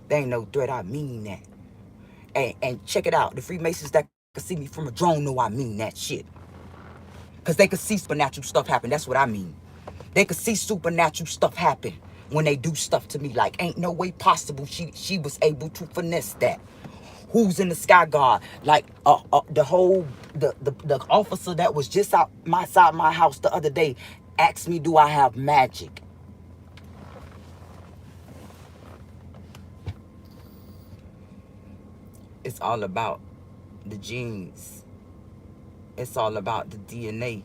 They ain't no threat. I mean that. And check it out. The Freemasons that can see me from a drone know I mean that shit. Because they could see supernatural stuff happen. That's what I mean. They could see supernatural stuff happen when they do stuff to me. Like, ain't no way possible she was able to finesse that. Who's in the sky guard? Like, the officer that was just outside my house the other day asked me, do I have magic? It's all about the genes. It's all about the DNA.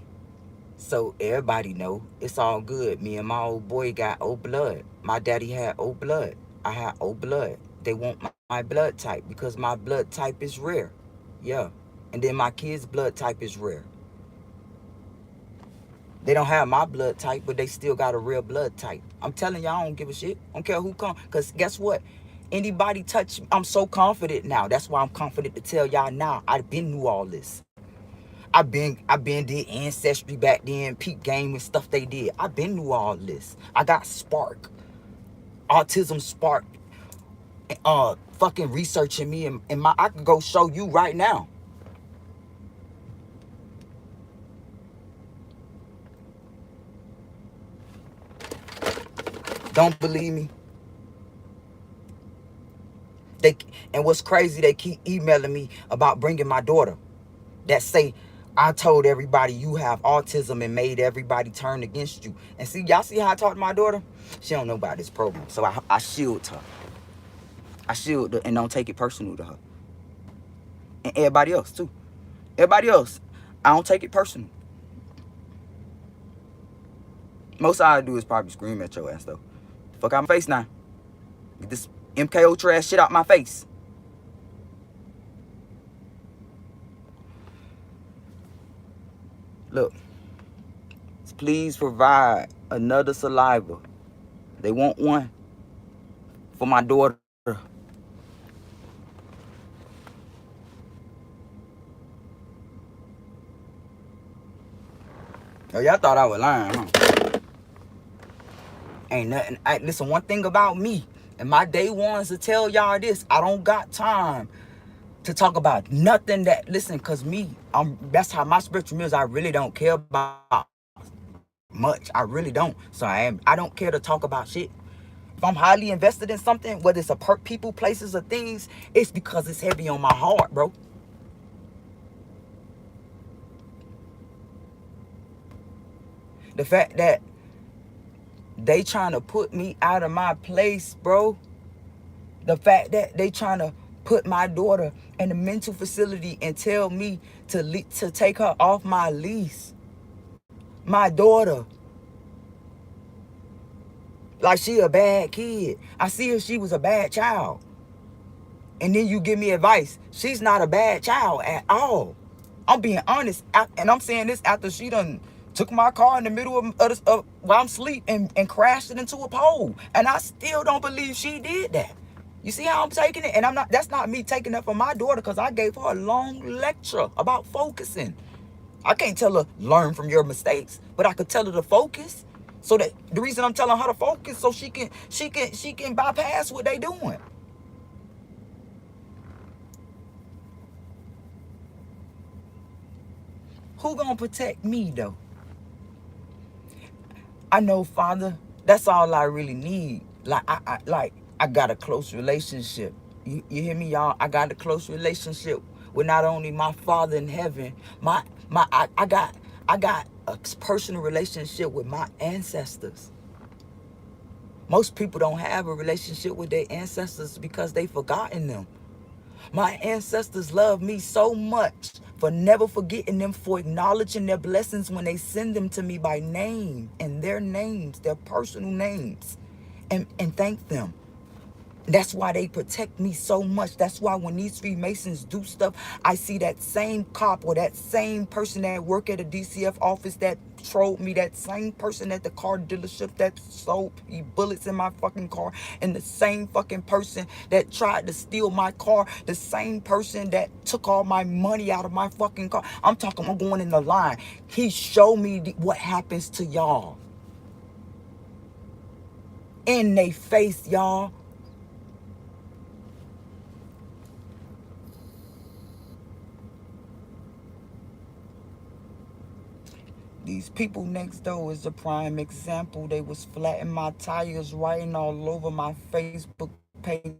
So everybody know it's all good. Me and my old boy got old blood. My daddy had old blood. I have O blood. They want my blood type because my blood type is rare. Yeah. And then my kids' blood type is rare. They don't have my blood type, but they still got a real blood type. I'm telling y'all, I don't give a shit. I don't care who come. Because guess what? Anybody touch me, I'm so confident now. That's why I'm confident to tell y'all now. I've been knew all this. I been did ancestry back then, peep game and stuff they did. I been knew all this. I got spark, autism spark, fucking researching me and my I could go show you right now. Don't believe me? They and what's crazy, they keep emailing me about bringing my daughter. That say I told everybody you have autism and made everybody turn against you. And see, y'all see how I talk to my daughter? She don't know about this program, so I shield her. I shield her and don't take it personal to her. And everybody else too. Everybody else, I don't take it personal. Most I do is probably scream at your ass though. Fuck out my face now. Get this MKO trash shit out my face. Look, please provide another saliva. They want one for my daughter. Oh, y'all thought I was lying, huh? Ain't nothing. Listen, one thing about me, and my day ones to tell y'all this, I don't got time to talk about nothing that, listen, cause me, that's how my spiritual is. I really don't care about much. I really don't. So I don't care to talk about shit. If I'm highly invested in something, whether it's people, places, or things, it's because it's heavy on my heart, bro. The fact that they trying to put me out of my place, bro. The fact that they trying to put my daughter in a mental facility and tell me to take her off my lease. My daughter. Like she a bad kid. I see her, she was a bad child. And then you give me advice. She's not a bad child at all. I'm being honest. And I'm saying this after she done took my car in the middle of while I'm asleep and crashed it into a pole. And I still don't believe she did that. You see how I'm taking it? And that's not me taking that from my daughter, because I gave her a long lecture about focusing. I can't tell her learn from your mistakes, but I could tell her to focus. So that the reason I'm telling her to focus so she can bypass what they doing. Who gonna protect me though? I know, Father, that's all I really need. I got a close relationship. You hear me, y'all? I got a close relationship with not only my Father in heaven, I got a personal relationship with my ancestors. Most people don't have a relationship with their ancestors because they've forgotten them. My ancestors love me so much for never forgetting them, for acknowledging their blessings when they send them to me by name and their names, their personal names, and thank them. That's why they protect me so much. That's why when these Freemasons do stuff, I see that same cop or that same person that work at a DCF office that trolled me, that same person at the car dealership that sold bullets in my fucking car, and the same fucking person that tried to steal my car, the same person that took all my money out of my fucking car. I'm going in the line. He showed me what happens to y'all. In they face, y'all. These people next door is a prime example. They was flattening my tires, writing all over my Facebook pages,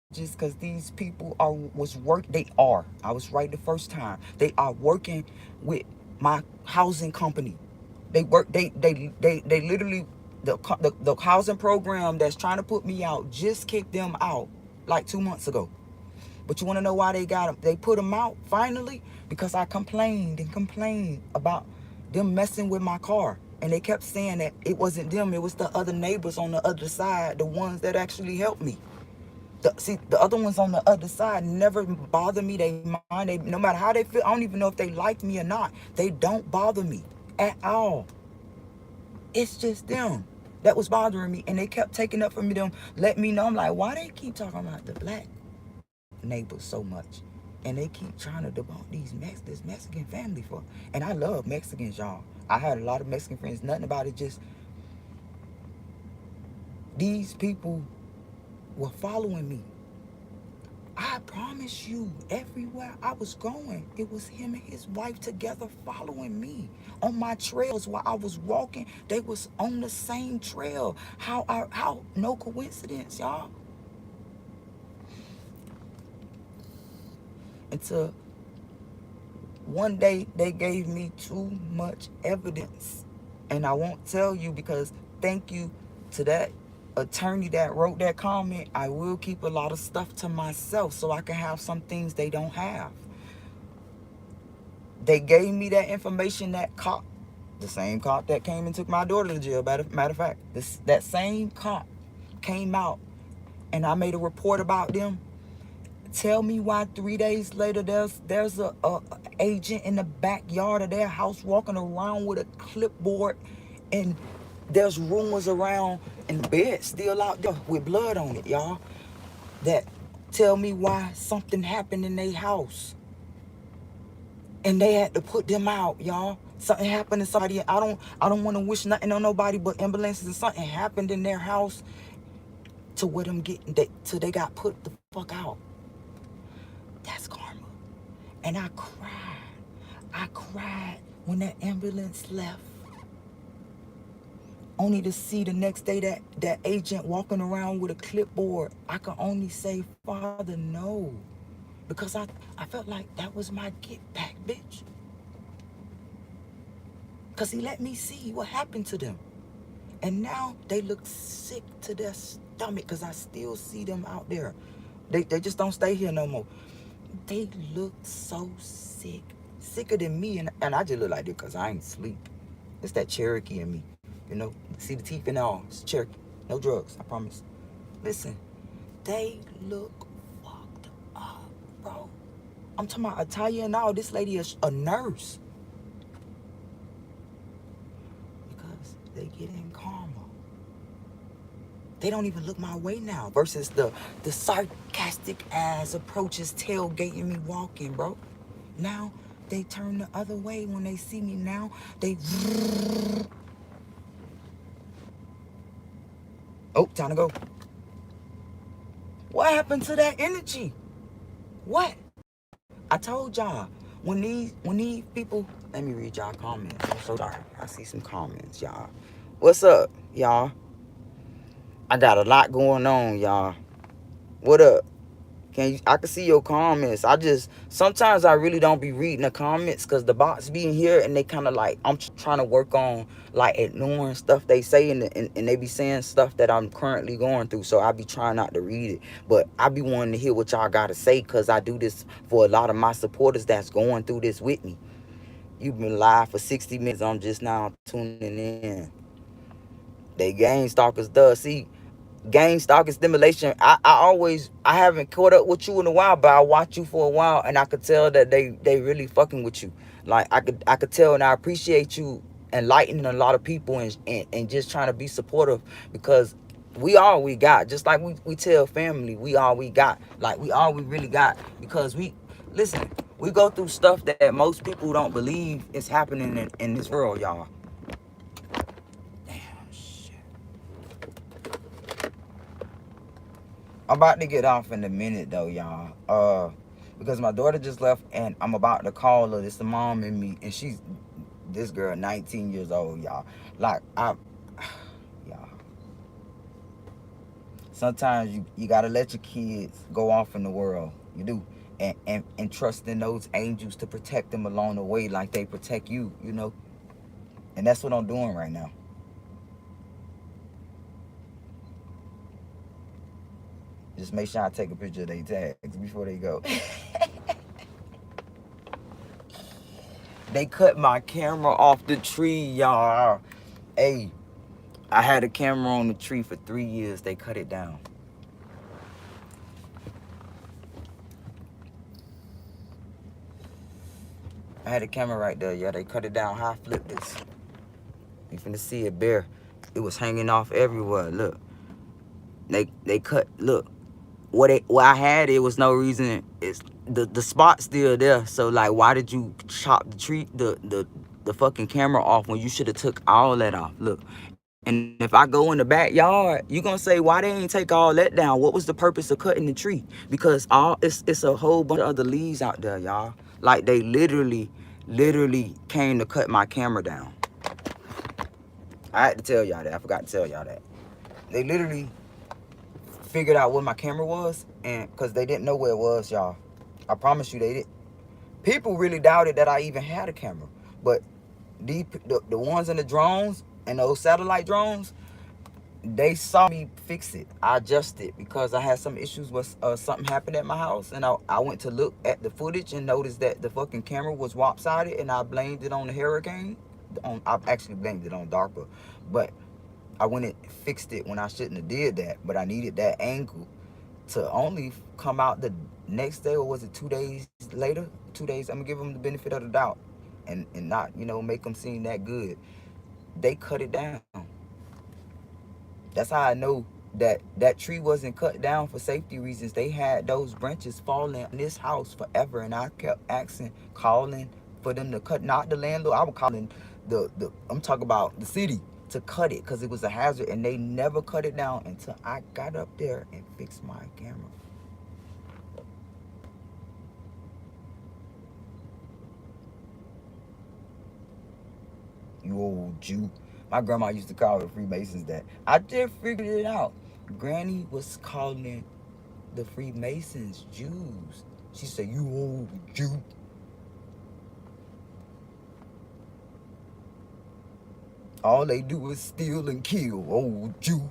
because these people they are. I was right the first time. They are working with my housing company. They literally, the housing program that's trying to put me out just kicked them out like 2 months ago. But you want to know why they got them? They put them out finally because I complained and complained about them messing with my car. And they kept saying that it wasn't them, it was the other neighbors on the other side, the ones that actually helped me. See, the other ones on the other side never bother me. They mind. They, no matter how they feel, I don't even know if they like me or not. They don't bother me at all. It's just them that was bothering me, and they kept taking up for me. Them let me know. I'm like, why they keep talking about the black neighbors so much, and they keep trying to debunk this Mexican family for. And I love Mexicans, y'all. I had a lot of Mexican friends. Nothing about it. Just these people were following me. I promise you, everywhere I was going, it was him and his wife together following me on my trails while I was walking. They was on the same trail. How no coincidence, y'all. Until one day they gave me too much evidence. And I won't tell you because thank you to that attorney that wrote that comment. I will keep a lot of stuff to myself so I can have some things they don't have. They gave me that information, that cop, the same cop that came and took my daughter to jail. Matter of fact, that same cop came out and I made a report about them. Tell me why 3 days later there's a agent in the backyard of their house walking around with a clipboard, and there's rumors around and beds still out there with blood on it, y'all. That tell me why something happened in their house. And they had to put them out, y'all. Something happened to somebody. I don't want to wish nothing on nobody, but ambulances and something happened in their house to where them till they got put the fuck out. That's karma. And I cried. I cried when that ambulance left. Only to see the next day that agent walking around with a clipboard. I can only say, Father, no. Because I felt like that was my get back, bitch. Because he let me see what happened to them. And now they look sick to their stomach because I still see them out there. They just don't stay here no more. They look so sick. Sicker than me. And I just look like this because I ain't sleep. It's that Cherokee in me. You know, see the teeth and all. It's Cherokee. No drugs, I promise. Listen, they look fucked up, bro. I'm talking about Italia and all. This lady is a nurse. Because they get in karma. They don't even look my way now. Versus the sarcastic ass approaches tailgating me walking, bro. Now they turn the other way when they see me. Now they... Oh, time to go. What happened to that energy? What? I told y'all, when these people, let me read y'all comments. I'm so sorry. I see some comments, y'all. What's up, y'all? I got a lot going on, y'all. What up? I can see your comments. Sometimes I really don't be reading the comments because the bots be in here and they kind of like, I'm trying to work on like ignoring stuff they say and they be saying stuff that I'm currently going through. So I be trying not to read it. But I be wanting to hear what y'all got to say because I do this for a lot of my supporters that's going through this with me. You've been live for 60 minutes. I'm just now tuning in. They gang stalkers does. See, gang stalking stimulation. I haven't caught up with you in a while, but I watched you for a while and I could tell that they really fucking with you. Like I could tell, and I appreciate you enlightening a lot of people and just trying to be supportive because we all we got. Just like we tell family, we all we got. Like we all we really got because listen, we go through stuff that most people don't believe is happening in this world, y'all. I'm about to get off in a minute though, y'all. Because my daughter just left and I'm about to call her. It's the mom in me, and this girl 19 years old, y'all. Like y'all. Sometimes you gotta let your kids go off in the world. You do. And trust in those angels to protect them along the way like they protect you, you know. And that's what I'm doing right now. Just make sure I take a picture of their tags before they go. They cut my camera off the tree, y'all. Hey, I had a camera on the tree for 3 years. They cut it down. I had a camera right there. Yeah, they cut it down. How I flipped this. You finna see it bare. It was hanging off everywhere. Look. They cut. Look. What I had, it was no reason. It's the spot still there. So like, why did you chop the tree, the fucking camera off when you should have took all that off? Look. And if I go in the backyard, you gonna say, why they ain't take all that down? What was the purpose of cutting the tree? Because it's a whole bunch of other leaves out there, y'all. Like they literally came to cut my camera down. I had to tell y'all that. I forgot to tell y'all that. They literally figured out where my camera was, and because they didn't know where it was, y'all. I promise you they did. People really doubted that I even had a camera. But the ones in the drones and those satellite drones, they saw me fix it. I adjusted because I had some issues with something happened at my house, and I went to look at the footage and noticed that the fucking camera was lopsided, and I blamed it on the hurricane. I actually blamed it on DARPA, but I went and fixed it when I shouldn't have did that. But I needed that angle to only come out the next day, or was it 2 days later? 2 days. I'm gonna give them the benefit of the doubt, and not make them seem that good. They cut it down. That's how I know that that tree wasn't cut down for safety reasons. They had those branches falling in this house forever, and I kept asking, calling for them to cut. Not the landlord. I was calling the I'm talking about the city to cut it because it was a hazard, and they never cut it down until I got up there and fixed my camera. You old Jew. My grandma used to call the Freemasons that. I just figured it out. Granny was calling the Freemasons Jews. She said, "You old Jew." All they do is steal and kill, old Jew.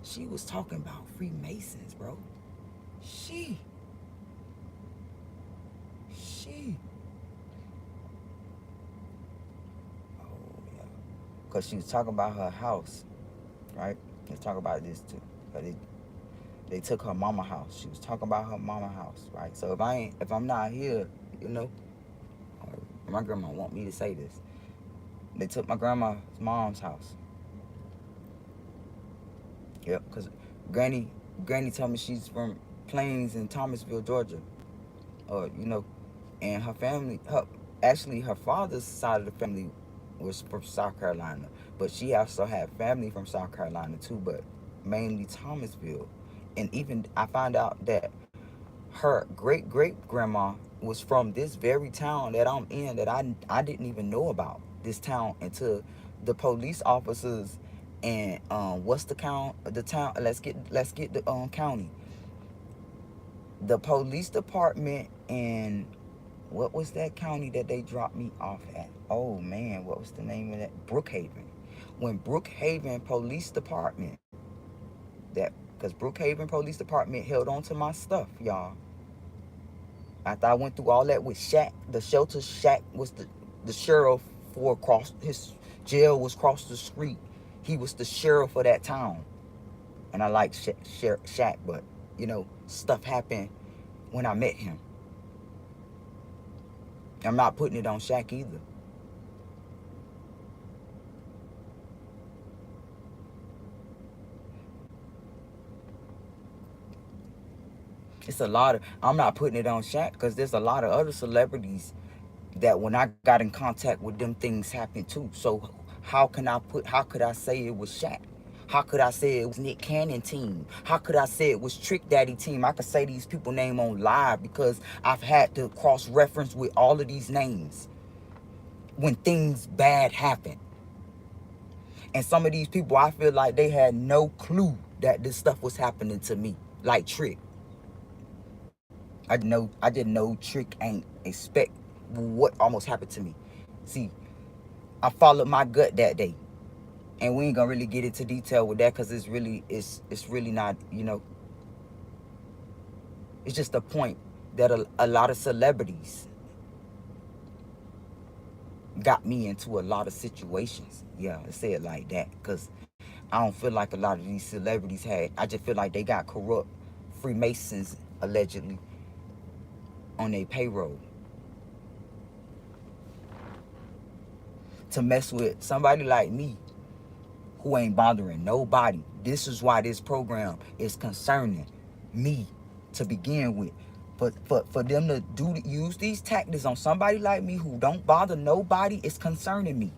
She was talking about Freemasons, bro. She. She. Oh, yeah. Because she was talking about her house, right? Let's talk about this too. They took her mama house. She was talking about her mama house, right? So if I'm not here, you know, my grandma want me to say this. They took my grandma's mom's house. Yep, because Granny told me she's from Plains in Thomasville, Georgia. You know, and her family, her father's side of the family was from South Carolina, but she also had family from South Carolina too, but mainly Thomasville. And even I found out that her great grandma was from this very town that I'm in, that I didn't even know about this town until the police officers and what's the town, let's get the county, the police department, and what was that county that they dropped me off at? Oh man, what was the name of that? Brookhaven. When Brookhaven Police Department, that because Brookhaven Police Department held on to my stuff, y'all. After I went through all that with Shaq, the shelter, Shaq was the sheriff for across, his jail was across the street. He was the sheriff of that town. And I like Shaq, but stuff happened when I met him. I'm not putting it on Shaq either. It's a lot of, I'm not putting it on Shaq because there's a lot of other celebrities that when I got in contact with them, things happened too. So how could I say it was Shaq? How could I say it was Nick Cannon team? How could I say it was Trick Daddy team? I could say these people name on live because I've had to cross reference with all of these names when things bad happen. And some of these people, I feel like they had no clue that this stuff was happening to me. Like Trick. I didn't know Trick ain't expect what almost happened to me. See, I followed my gut that day. And we ain't gonna really get into detail with that because it's really not, it's just a point that a lot of celebrities got me into a lot of situations. Yeah, I say it like that because I don't feel like a lot of these celebrities had. I just feel like they got corrupt Freemasons allegedly on their payroll to mess with somebody like me who ain't bothering nobody. This is why this program is concerning me to begin with. But for them to use these tactics on somebody like me who don't bother nobody, it's concerning me.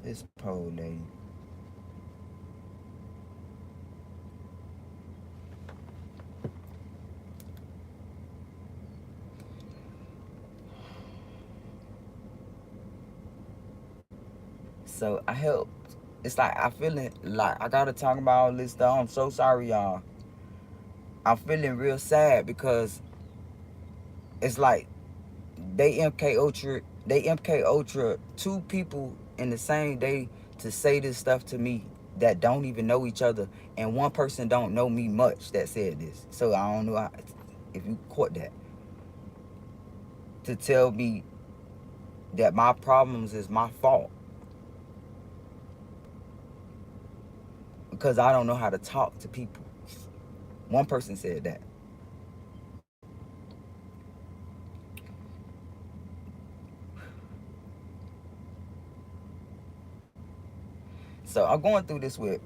This poor lady. So I helped. It's like I feeling like I gotta talk about all this stuff. I'm so sorry, y'all. I'm feeling real sad because it's like they MK Ultra two people in the same day to say this stuff to me that don't even know each other, and one person don't know me much that said this. So I don't know if you caught that, to tell me that my problems is my fault because I don't know how to talk to people. One person said that. So I'm going through this with,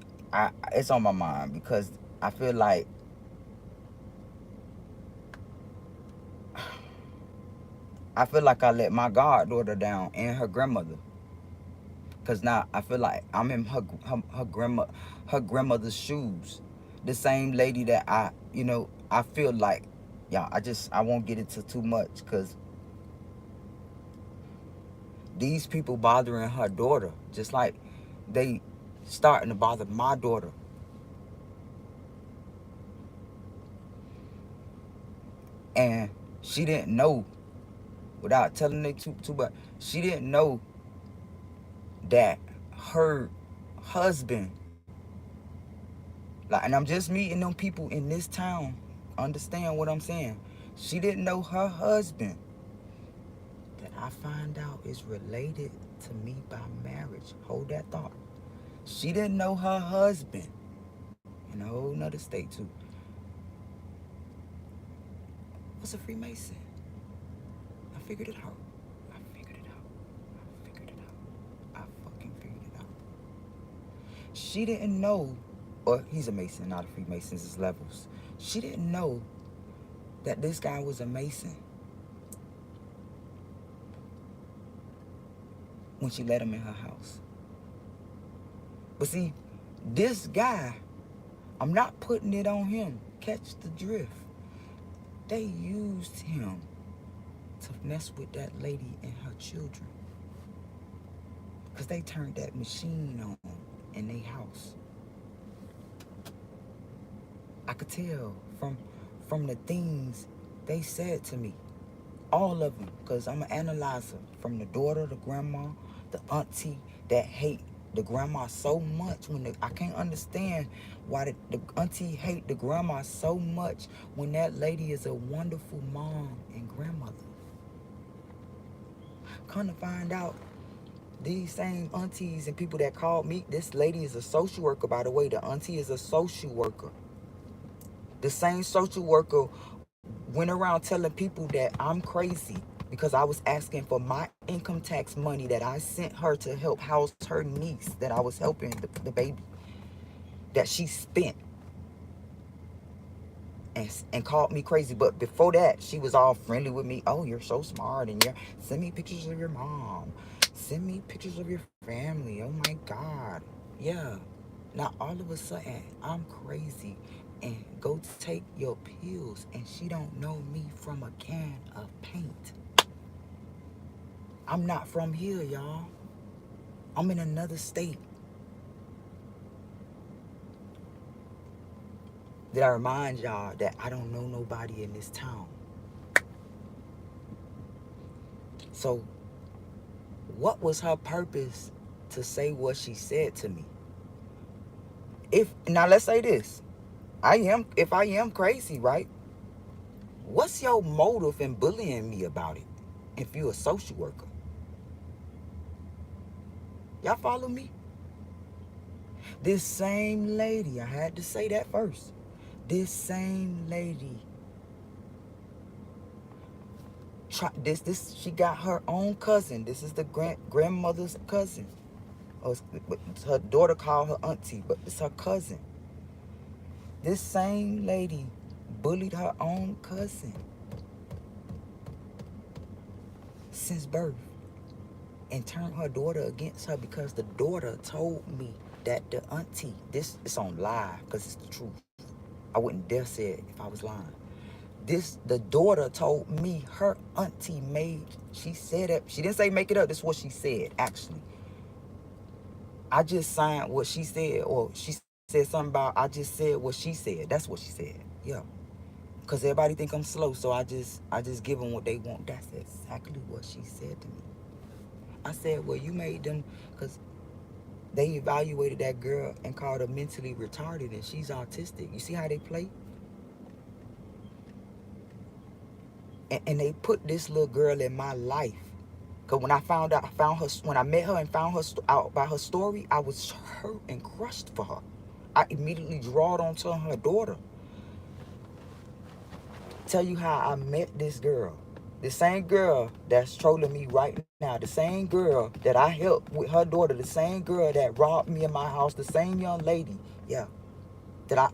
it's on my mind because I feel like I let my goddaughter down and her grandmother. Cause now I feel like I'm in her grandmother's shoes. The same lady that I feel like, yeah, I won't get into too much cause these people bothering her daughter, just like they starting to bother my daughter. And she didn't know, without telling it too much, she didn't know that her husband, like, and I'm just meeting them people in this town, understand what I'm saying. She didn't know her husband, that I find out is related to me by marriage. Hold that thought. She didn't know her husband in a whole nother state too was a Freemason. I figured it out. I figured it out. I figured it out. I fucking figured it out. She didn't know, or he's a Mason, not a Freemason, it's levels. She didn't know that this guy was a Mason when she let him in her house. But see, this guy, I'm not putting it on him. Catch the drift. They used him to mess with that lady and her children. Because they turned that machine on in their house. I could tell from the things they said to me. All of them. Because I'm an analyzer. From the daughter, the grandma, the auntie that hate the grandma so much. I can't understand why the auntie hate the grandma so much when that lady is a wonderful mom and grandmother. Come to find out, these same aunties and people that called me, this lady is a social worker, by the way. The auntie is a social worker. The same social worker went around telling people that I'm crazy because I was asking for my income tax money that I sent her to help house her niece that I was helping, the baby, that she spent, and called me crazy. But before that, she was all friendly with me. Oh, you're so smart, and send me pictures of your mom. Send me pictures of your family. Oh my God. Yeah. Now all of a sudden, I'm crazy and go take your pills, and she don't know me from a can of paint. I'm not from here, y'all. I'm in another state. Did I remind y'all that I don't know nobody in this town? So what was her purpose to say what she said to me? If now let's say this. If I am crazy, right? What's your motive in bullying me about it? If you're a social worker. Y'all follow me? This same lady, I had to say that first. This same lady, she got her own cousin. This is the grandmother's cousin. Or her daughter called her auntie, but it's her cousin. This same lady bullied her own cousin since birth and turned her daughter against her because the daughter told me that the auntie, this is on live because it's the truth. I wouldn't dare say it if I was lying. The daughter told me her auntie she said it. She didn't say make it up. This is what she said, actually. I just signed what she said, or she said something about I just said what she said. That's what she said. Yeah. Because everybody think I'm slow, so I just give them what they want. That's exactly what she said to me. I said, well, you made them, because they evaluated that girl and called her mentally retarded, and she's autistic. You see how they play? And they put this little girl in my life. Because when when I met her and found her out by her story, I was hurt and crushed for her. I immediately drawed onto her daughter. Tell you how I met this girl. The same girl that's trolling me right now, the same girl that I helped with her daughter, the same girl that robbed me in my house, the same young lady, yeah, that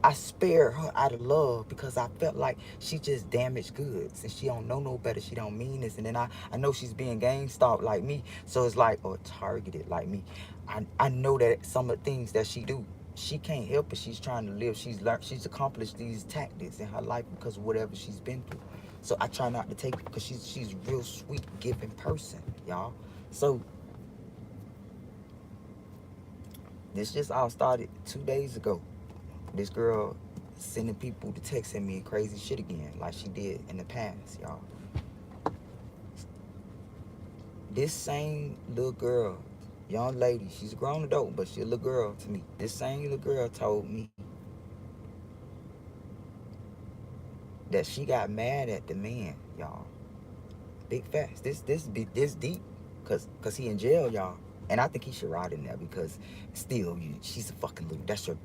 I spared her out of love because I felt like she just damaged goods and she don't know no better. She don't mean this. And then I know she's being gang stalked like me. So it's like, or targeted like me. I know that some of the things that she do, she can't help it. She's trying to live. She's accomplished these tactics in her life because of whatever she's been through. So I try not to take it because she's a real sweet, giving person, y'all. So this just all started 2 days ago. This girl sending people to texting me crazy shit again, like she did in the past, y'all. This same little girl, young lady, she's a grown adult, but she's a little girl to me. This same little girl told me that she got mad at the man, y'all. Big facts. This deep, cause he in jail, y'all. And I think he should ride in there because still, she's a fucking little. That's your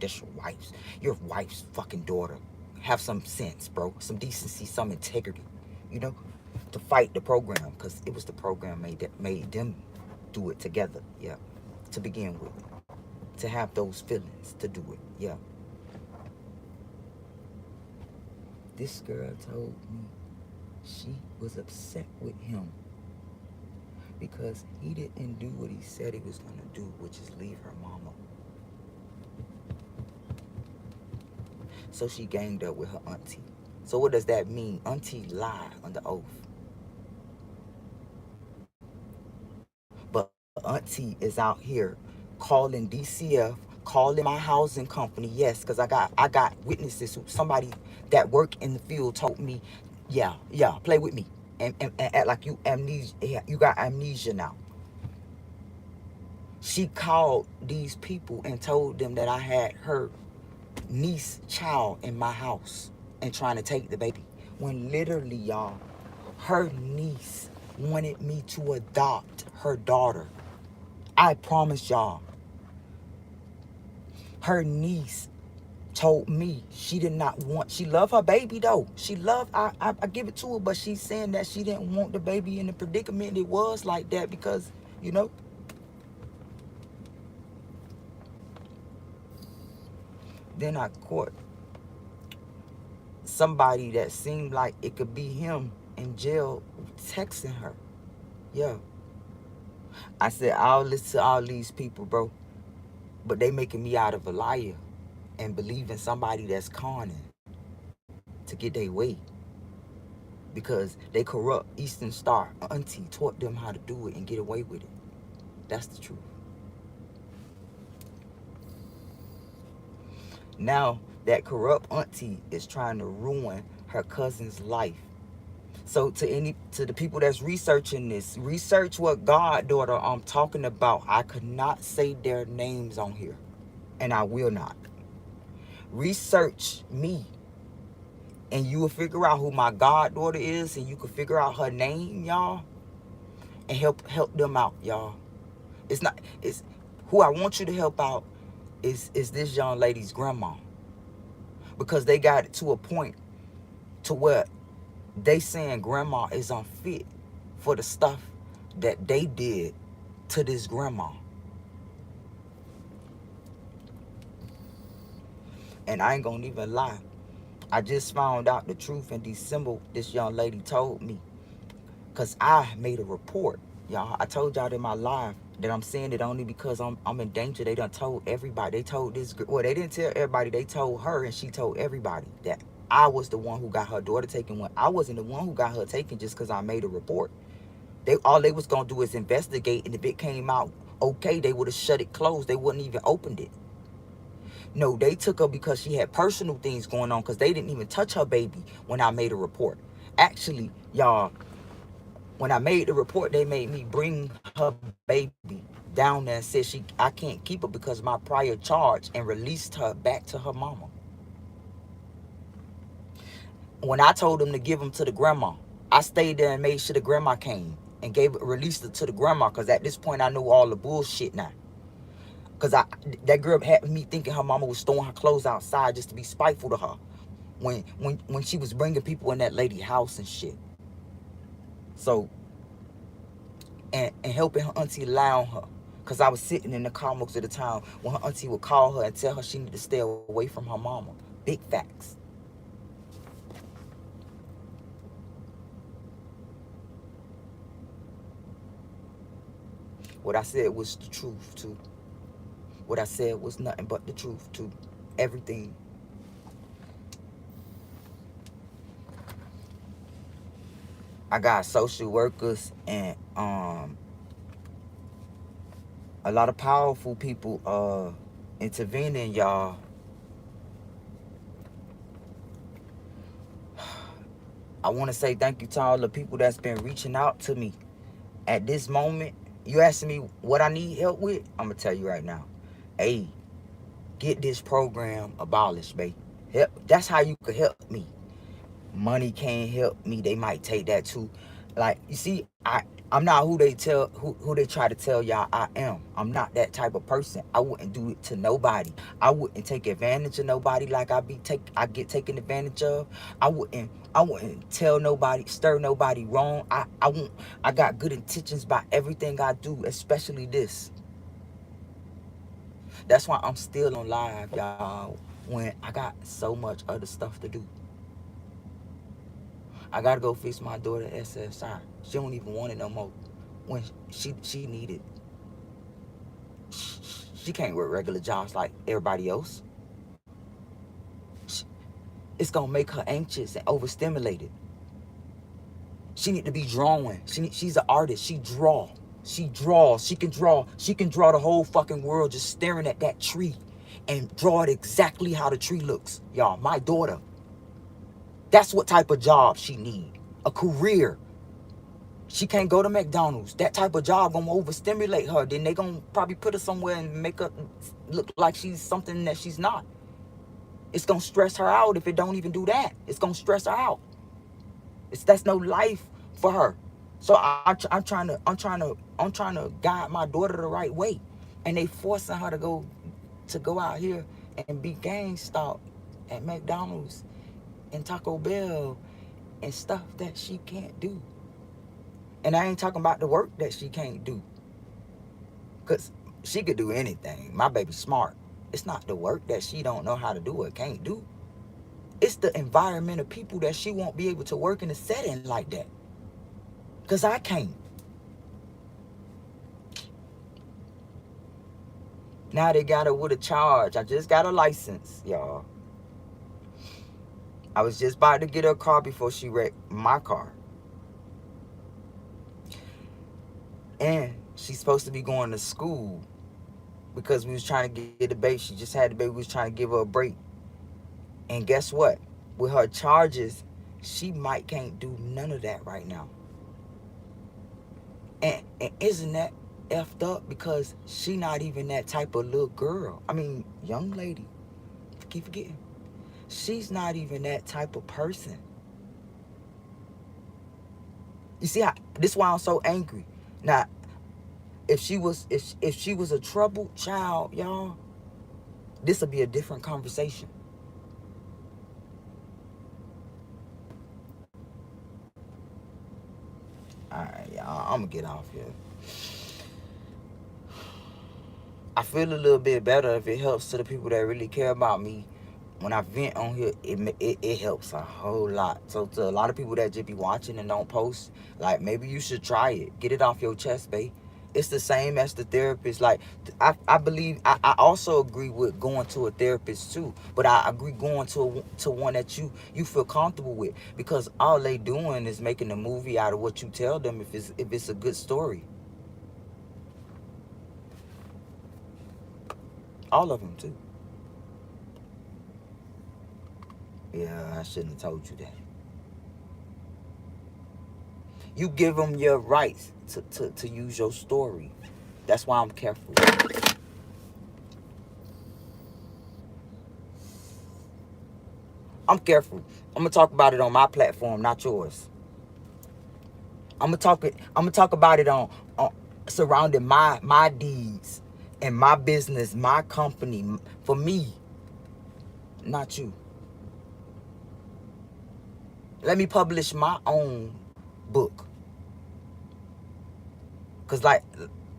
your wife's fucking daughter. Have some sense, bro. Some decency, some integrity. You know, to fight the program because it was the program made them do it together. Yeah, to begin with, to have those feelings to do it. Yeah. This girl told me she was upset with him because he didn't do what he said he was going to do, which is leave her mama. So she ganged up with her auntie. So what does that mean? Auntie lied under oath. But auntie is out here calling DCF, calling my housing company. Yes, because I got witnesses. Somebody that work in the field told me, yeah, play with me. And act like you got amnesia now. She called these people and told them that I had her niece child in my house and trying to take the baby. When literally, y'all, her niece wanted me to adopt her daughter. I promise y'all. Her niece told me she did not want, she loved her baby though. I give it to her, but she's saying that she didn't want the baby in the predicament it was like that because, you know. Then I caught somebody that seemed like it could be him in jail texting her. Yeah. I said, I'll listen to all these people, bro. But they making me out of a liar and believing somebody that's conning to get their way. Because they corrupt Eastern Star. Auntie taught them how to do it and get away with it. That's the truth. Now that corrupt auntie is trying to ruin her cousin's life. So to the people that's researching this, research what goddaughter I'm talking about. I could not say their names on here, and I will not. Research me, and you will figure out who my goddaughter is, and you can figure out her name, y'all, and help them out, y'all. It's who I want you to help out is this young lady's grandma, because they got it to a point to where they saying grandma is unfit for the stuff that they did to this grandma. And I ain't gonna even lie. I just found out the truth in December, this young lady told me. Because I made a report. Y'all, I told y'all in my live that I'm saying it only because I'm in danger. They done told everybody. They told this, well, they didn't tell everybody. They told her, and she told everybody that I was the one who got her daughter taken, when I wasn't the one who got her taken just because I made a report. All they was gonna do is investigate, and if it came out okay, they would have shut it closed. They wouldn't even opened it. No, they took her because she had personal things going on, because they didn't even touch her baby when I made a report. Actually, y'all, when I made the report, they made me bring her baby down there and said I can't keep her because my prior charge, and released her back to her mama. When I told them to give them to the grandma, I stayed there and made sure the grandma came and released her to the grandma, because at this point I know all the bullshit now. Because that girl had me thinking her mama was throwing her clothes outside just to be spiteful to her, when she was bringing people in that lady house and shit. So, and helping her auntie lie on her. Because I was sitting in the car most of the time when her auntie would call her and tell her she needed to stay away from her mama. Big facts. What I said was the truth, too. What I said was nothing but the truth, too. Everything. I got social workers and a lot of powerful people intervening, y'all. I want to say thank you to all the people that's been reaching out to me at this moment. You asking me what I need help with? I'm gonna tell you right now. Hey, get this program abolished, babe. Help. That's how you could help me. Money can't help me. They might take that too. Like, you see, I'm not who they try to tell y'all I am. I'm not that type of person. I wouldn't do it to nobody. I wouldn't take advantage of nobody like I get taken advantage of. I wouldn't tell nobody, stir nobody wrong. I got good intentions by everything I do, especially this. That's why I'm still on live, y'all, when I got so much other stuff to do. I gotta go fix my daughter SSI. She don't even want it no more. When she need it. She can't work regular jobs like everybody else. It's gonna make her anxious and overstimulated. She need to be drawing. She's an artist. She draw. She draws. She can draw. She can draw the whole fucking world just staring at that tree, and draw it exactly how the tree looks. Y'all, my daughter. That's what type of job she need. A career. She can't go to McDonald's. That type of job gonna overstimulate her. Then they gonna probably put her somewhere and make her look like she's something that she's not. It's gonna stress her out if it don't even do that. It's gonna stress her out. That's no life for her. So I'm trying to guide my daughter the right way, and they forcing her to go out here and be gang stalked at McDonald's and Taco Bell and stuff that she can't do. And I ain't talking about the work that she can't do, because she could do anything. My baby's smart. It's not the work that she don't know how to do or can't do. It's the environment of people that she won't be able to work in a setting like that. Because I can't. Now they got her with a charge. I just got a license, y'all. I was just about to get her a car before she wrecked my car. And she's supposed to be going to school, because we was trying to get the baby. She just had the baby. We was trying to give her a break. And guess what? With her charges, she might can't do none of that right now. And isn't that effed up? Because she not even that type of little girl. I mean, young lady. Keep forgetting. She's not even that type of person. You see how this is why I'm so angry. Now, if she was a troubled child, y'all, this would be a different conversation. Alright, y'all, I'm gonna get off here. I feel a little bit better if it helps to the people that really care about me. When I vent on here, it helps a whole lot. So to a lot of people that just be watching and don't post, like, maybe you should try it. Get it off your chest, babe. It's the same as the therapist. Like, I believe, I also agree with going to a therapist too. But I agree going to one that you feel comfortable with, because all they doing is making a movie out of what you tell them if it's a good story. All of them too. Yeah, I shouldn't have told you that. You give them your rights to use your story. That's why I'm careful. I'm careful. I'm gonna talk about it on my platform, not yours. I'm gonna talk about it on surrounding my deeds and my business, my company, for me, not you. Let me publish my own book. Cause like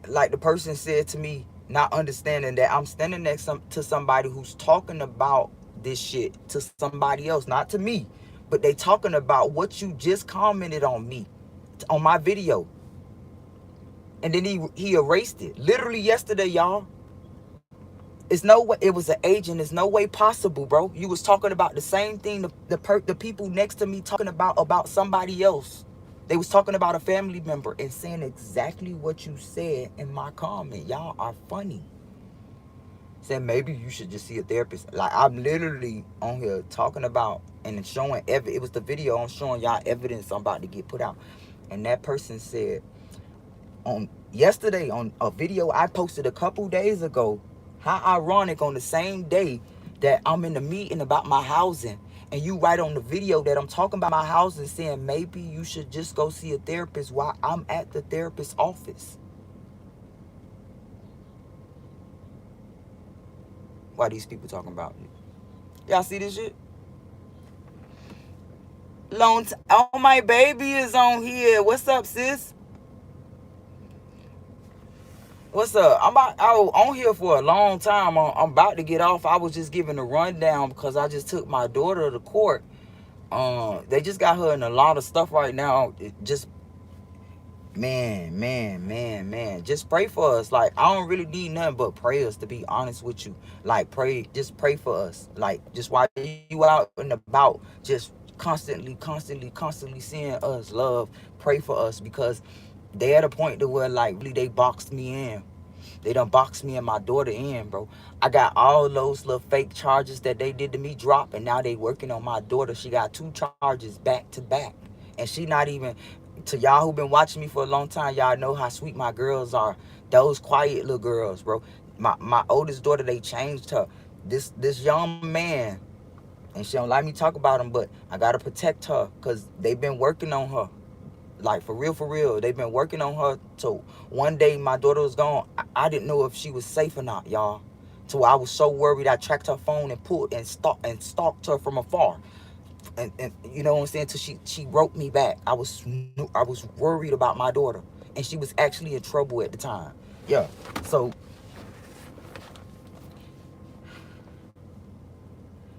the person said to me, not understanding that I'm standing next to somebody who's talking about this shit to somebody else, not to me, but they talking about what you just commented on me, on my video, and then he erased it. Literally yesterday, y'all. It's no way. It was an agent. It's no way possible, bro. You was talking about the same thing. The people next to me talking about somebody else. They was talking about a family member and saying exactly what you said in my comment. Y'all are funny. Saying maybe you should just see a therapist. Like, I'm literally on here talking about and showing it was the video I'm showing y'all evidence I'm about to get put out. And that person said on yesterday on a video I posted a couple days ago, how ironic on the same day that I'm in the meeting about my housing, and you write on the video that I'm talking about my housing saying maybe you should just go see a therapist while I'm at the therapist's office. Why these people talking about it? Y'all see this shit? Oh, my baby is on here. What's up, sis? What's up? I was on here for a long time. I'm about to get off. I was just giving a rundown because I just took my daughter to court. They just got her in a lot of stuff right now. Just man. Just pray for us. Like, I don't really need nothing but prayers, to be honest with you. Like, just pray for us. Like, just while you out and about, just constantly seeing us love. Pray for us, because they at a point to where, like, really they boxed me in. They done boxed me and my daughter in, bro. I got all those little fake charges that they did to me drop, and now they working on my daughter. She got 2 charges back to back. And she not even, to y'all who been watching me for a long time, y'all know how sweet my girls are. Those quiet little girls, bro. My oldest daughter, they changed her. This young man, and she don't like me talk about him, but I gotta protect her, because they've been working on her. Like, for real, they've been working on her. So one day my daughter was gone. I didn't know if she was safe or not, y'all. So I was so worried. I tracked her phone and pulled and stalked her from afar. And you know what I'm saying? Till she wrote me back. I was worried about my daughter, and she was actually in trouble at the time. Yeah. So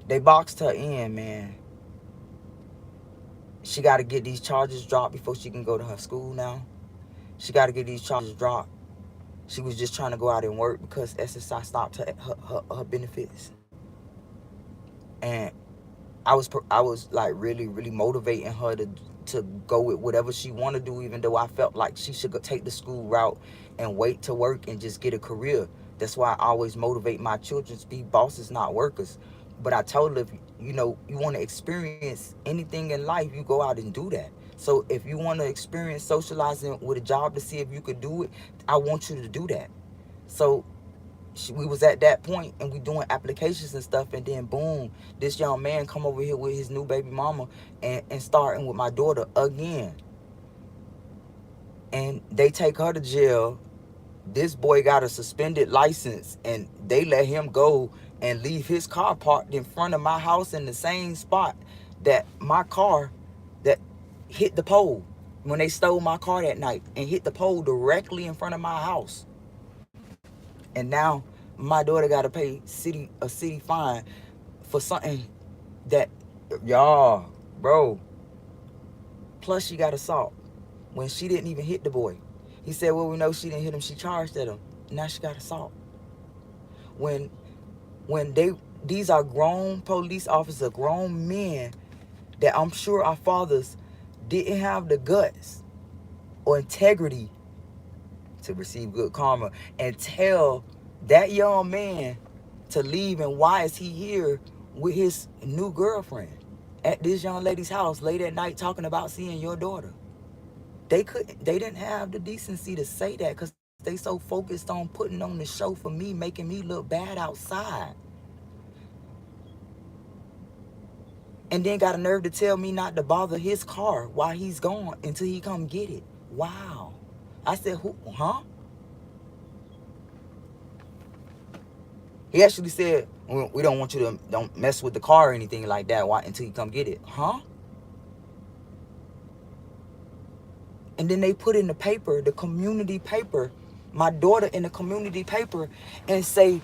they boxed her in, man. She got to get these charges dropped before she can go to her school now. She got to get these charges dropped. She was just trying to go out and work because SSI stopped her benefits. And I was like really motivating her to go with whatever she want to do, even though I felt like she should go take the school route and wait to work and just get a career. That's why I always motivate my children to be bosses, not workers. But I told her, if you want to experience anything in life, you go out and do that. So if you want to experience socializing with a job to see if you could do it, I want you to do that. So we was at that point and we doing applications and stuff, and then boom, this young man come over here with his new baby mama and starting with my daughter again. And they take her to jail. This boy got a suspended license and they let him go and leave his car parked in front of my house in the same spot that my car that hit the pole when they stole my car that night, and hit the pole directly in front of my house. And now my daughter got to pay a city fine for something that, y'all, bro. Plus she got assault when she didn't even hit the boy. He said, well, we know she didn't hit him. She charged at him. Now she got assault. When these are grown police officers, grown men that I'm sure our fathers didn't have the guts or integrity to receive good karma and tell that young man to leave, and why is he here with his new girlfriend at this young lady's house late at night talking about seeing your daughter. They didn't have the decency to say that because they so focused on putting on the show for me, making me look bad outside. And then got a nerve to tell me not to bother his car while he's gone until he come get it. Wow. I said, who, huh? He actually said, we don't want you to, don't mess with the car or anything like that until you come get it. Huh? And then they put in the paper, the community paper, my daughter in the community paper, and say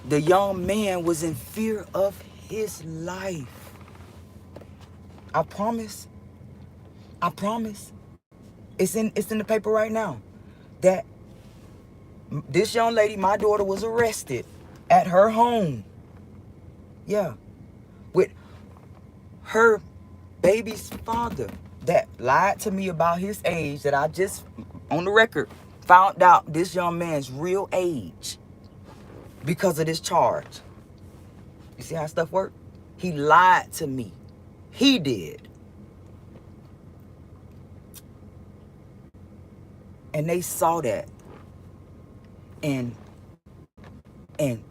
the young man was in fear of his life. I promise. It's in the paper right now that this young lady, my daughter, was arrested at her home. Yeah. With her baby's father that lied to me about his age, that I just, on the record, found out this young man's real age because of this charge. You see how stuff works? He lied to me. He did. And they saw that and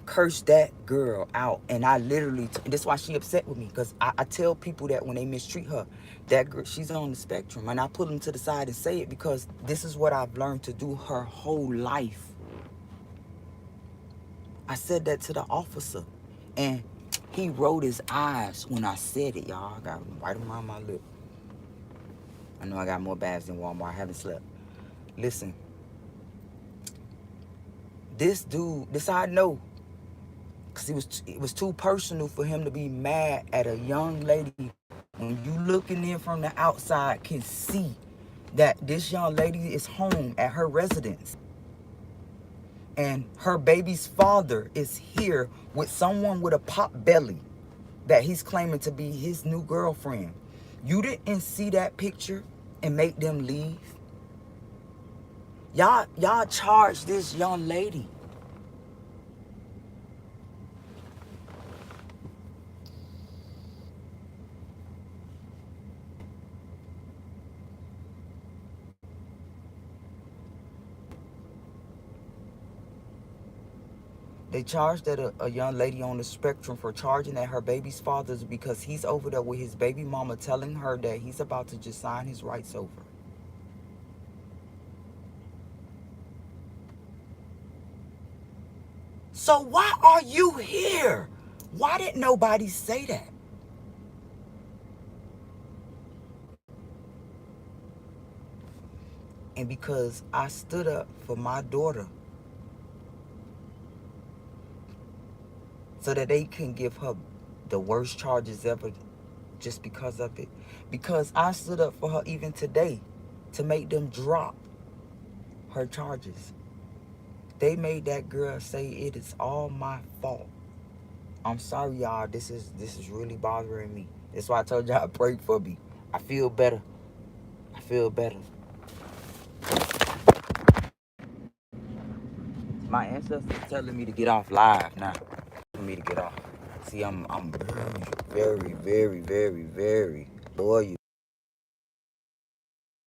cursed that girl out. And I literally, that's why she upset with me, because I tell people that when they mistreat her, that girl, she's on the spectrum. And I put them to the side and say it because this is what I've learned to do her whole life. I said that to the officer, and he rolled his eyes when I said it, y'all. I got right around my lip. I know I got more bags than Walmart. I haven't slept. Listen, this dude, this I know, because it was too personal for him to be mad at a young lady. When you looking in from the outside, can see that this young lady is home at her residence. And her baby's father is here with someone with a pop belly that he's claiming to be his new girlfriend. You didn't see that picture and make them leave? Y'all charged this young lady. They charged at a young lady on the spectrum for charging at her baby's father's because he's over there with his baby mama telling her that he's about to just sign his rights over. So why are you here? Why didn't nobody say that? And because I stood up for my daughter so that they can give her the worst charges ever just because of it. Because I stood up for her even today to make them drop her charges. They made that girl say it is all my fault. I'm sorry, y'all. This is really bothering me. That's why I told y'all pray for me. I feel better. I feel better. My ancestors telling me to get off live now. For me to get off. See, I'm very, very, very, very, very loyal.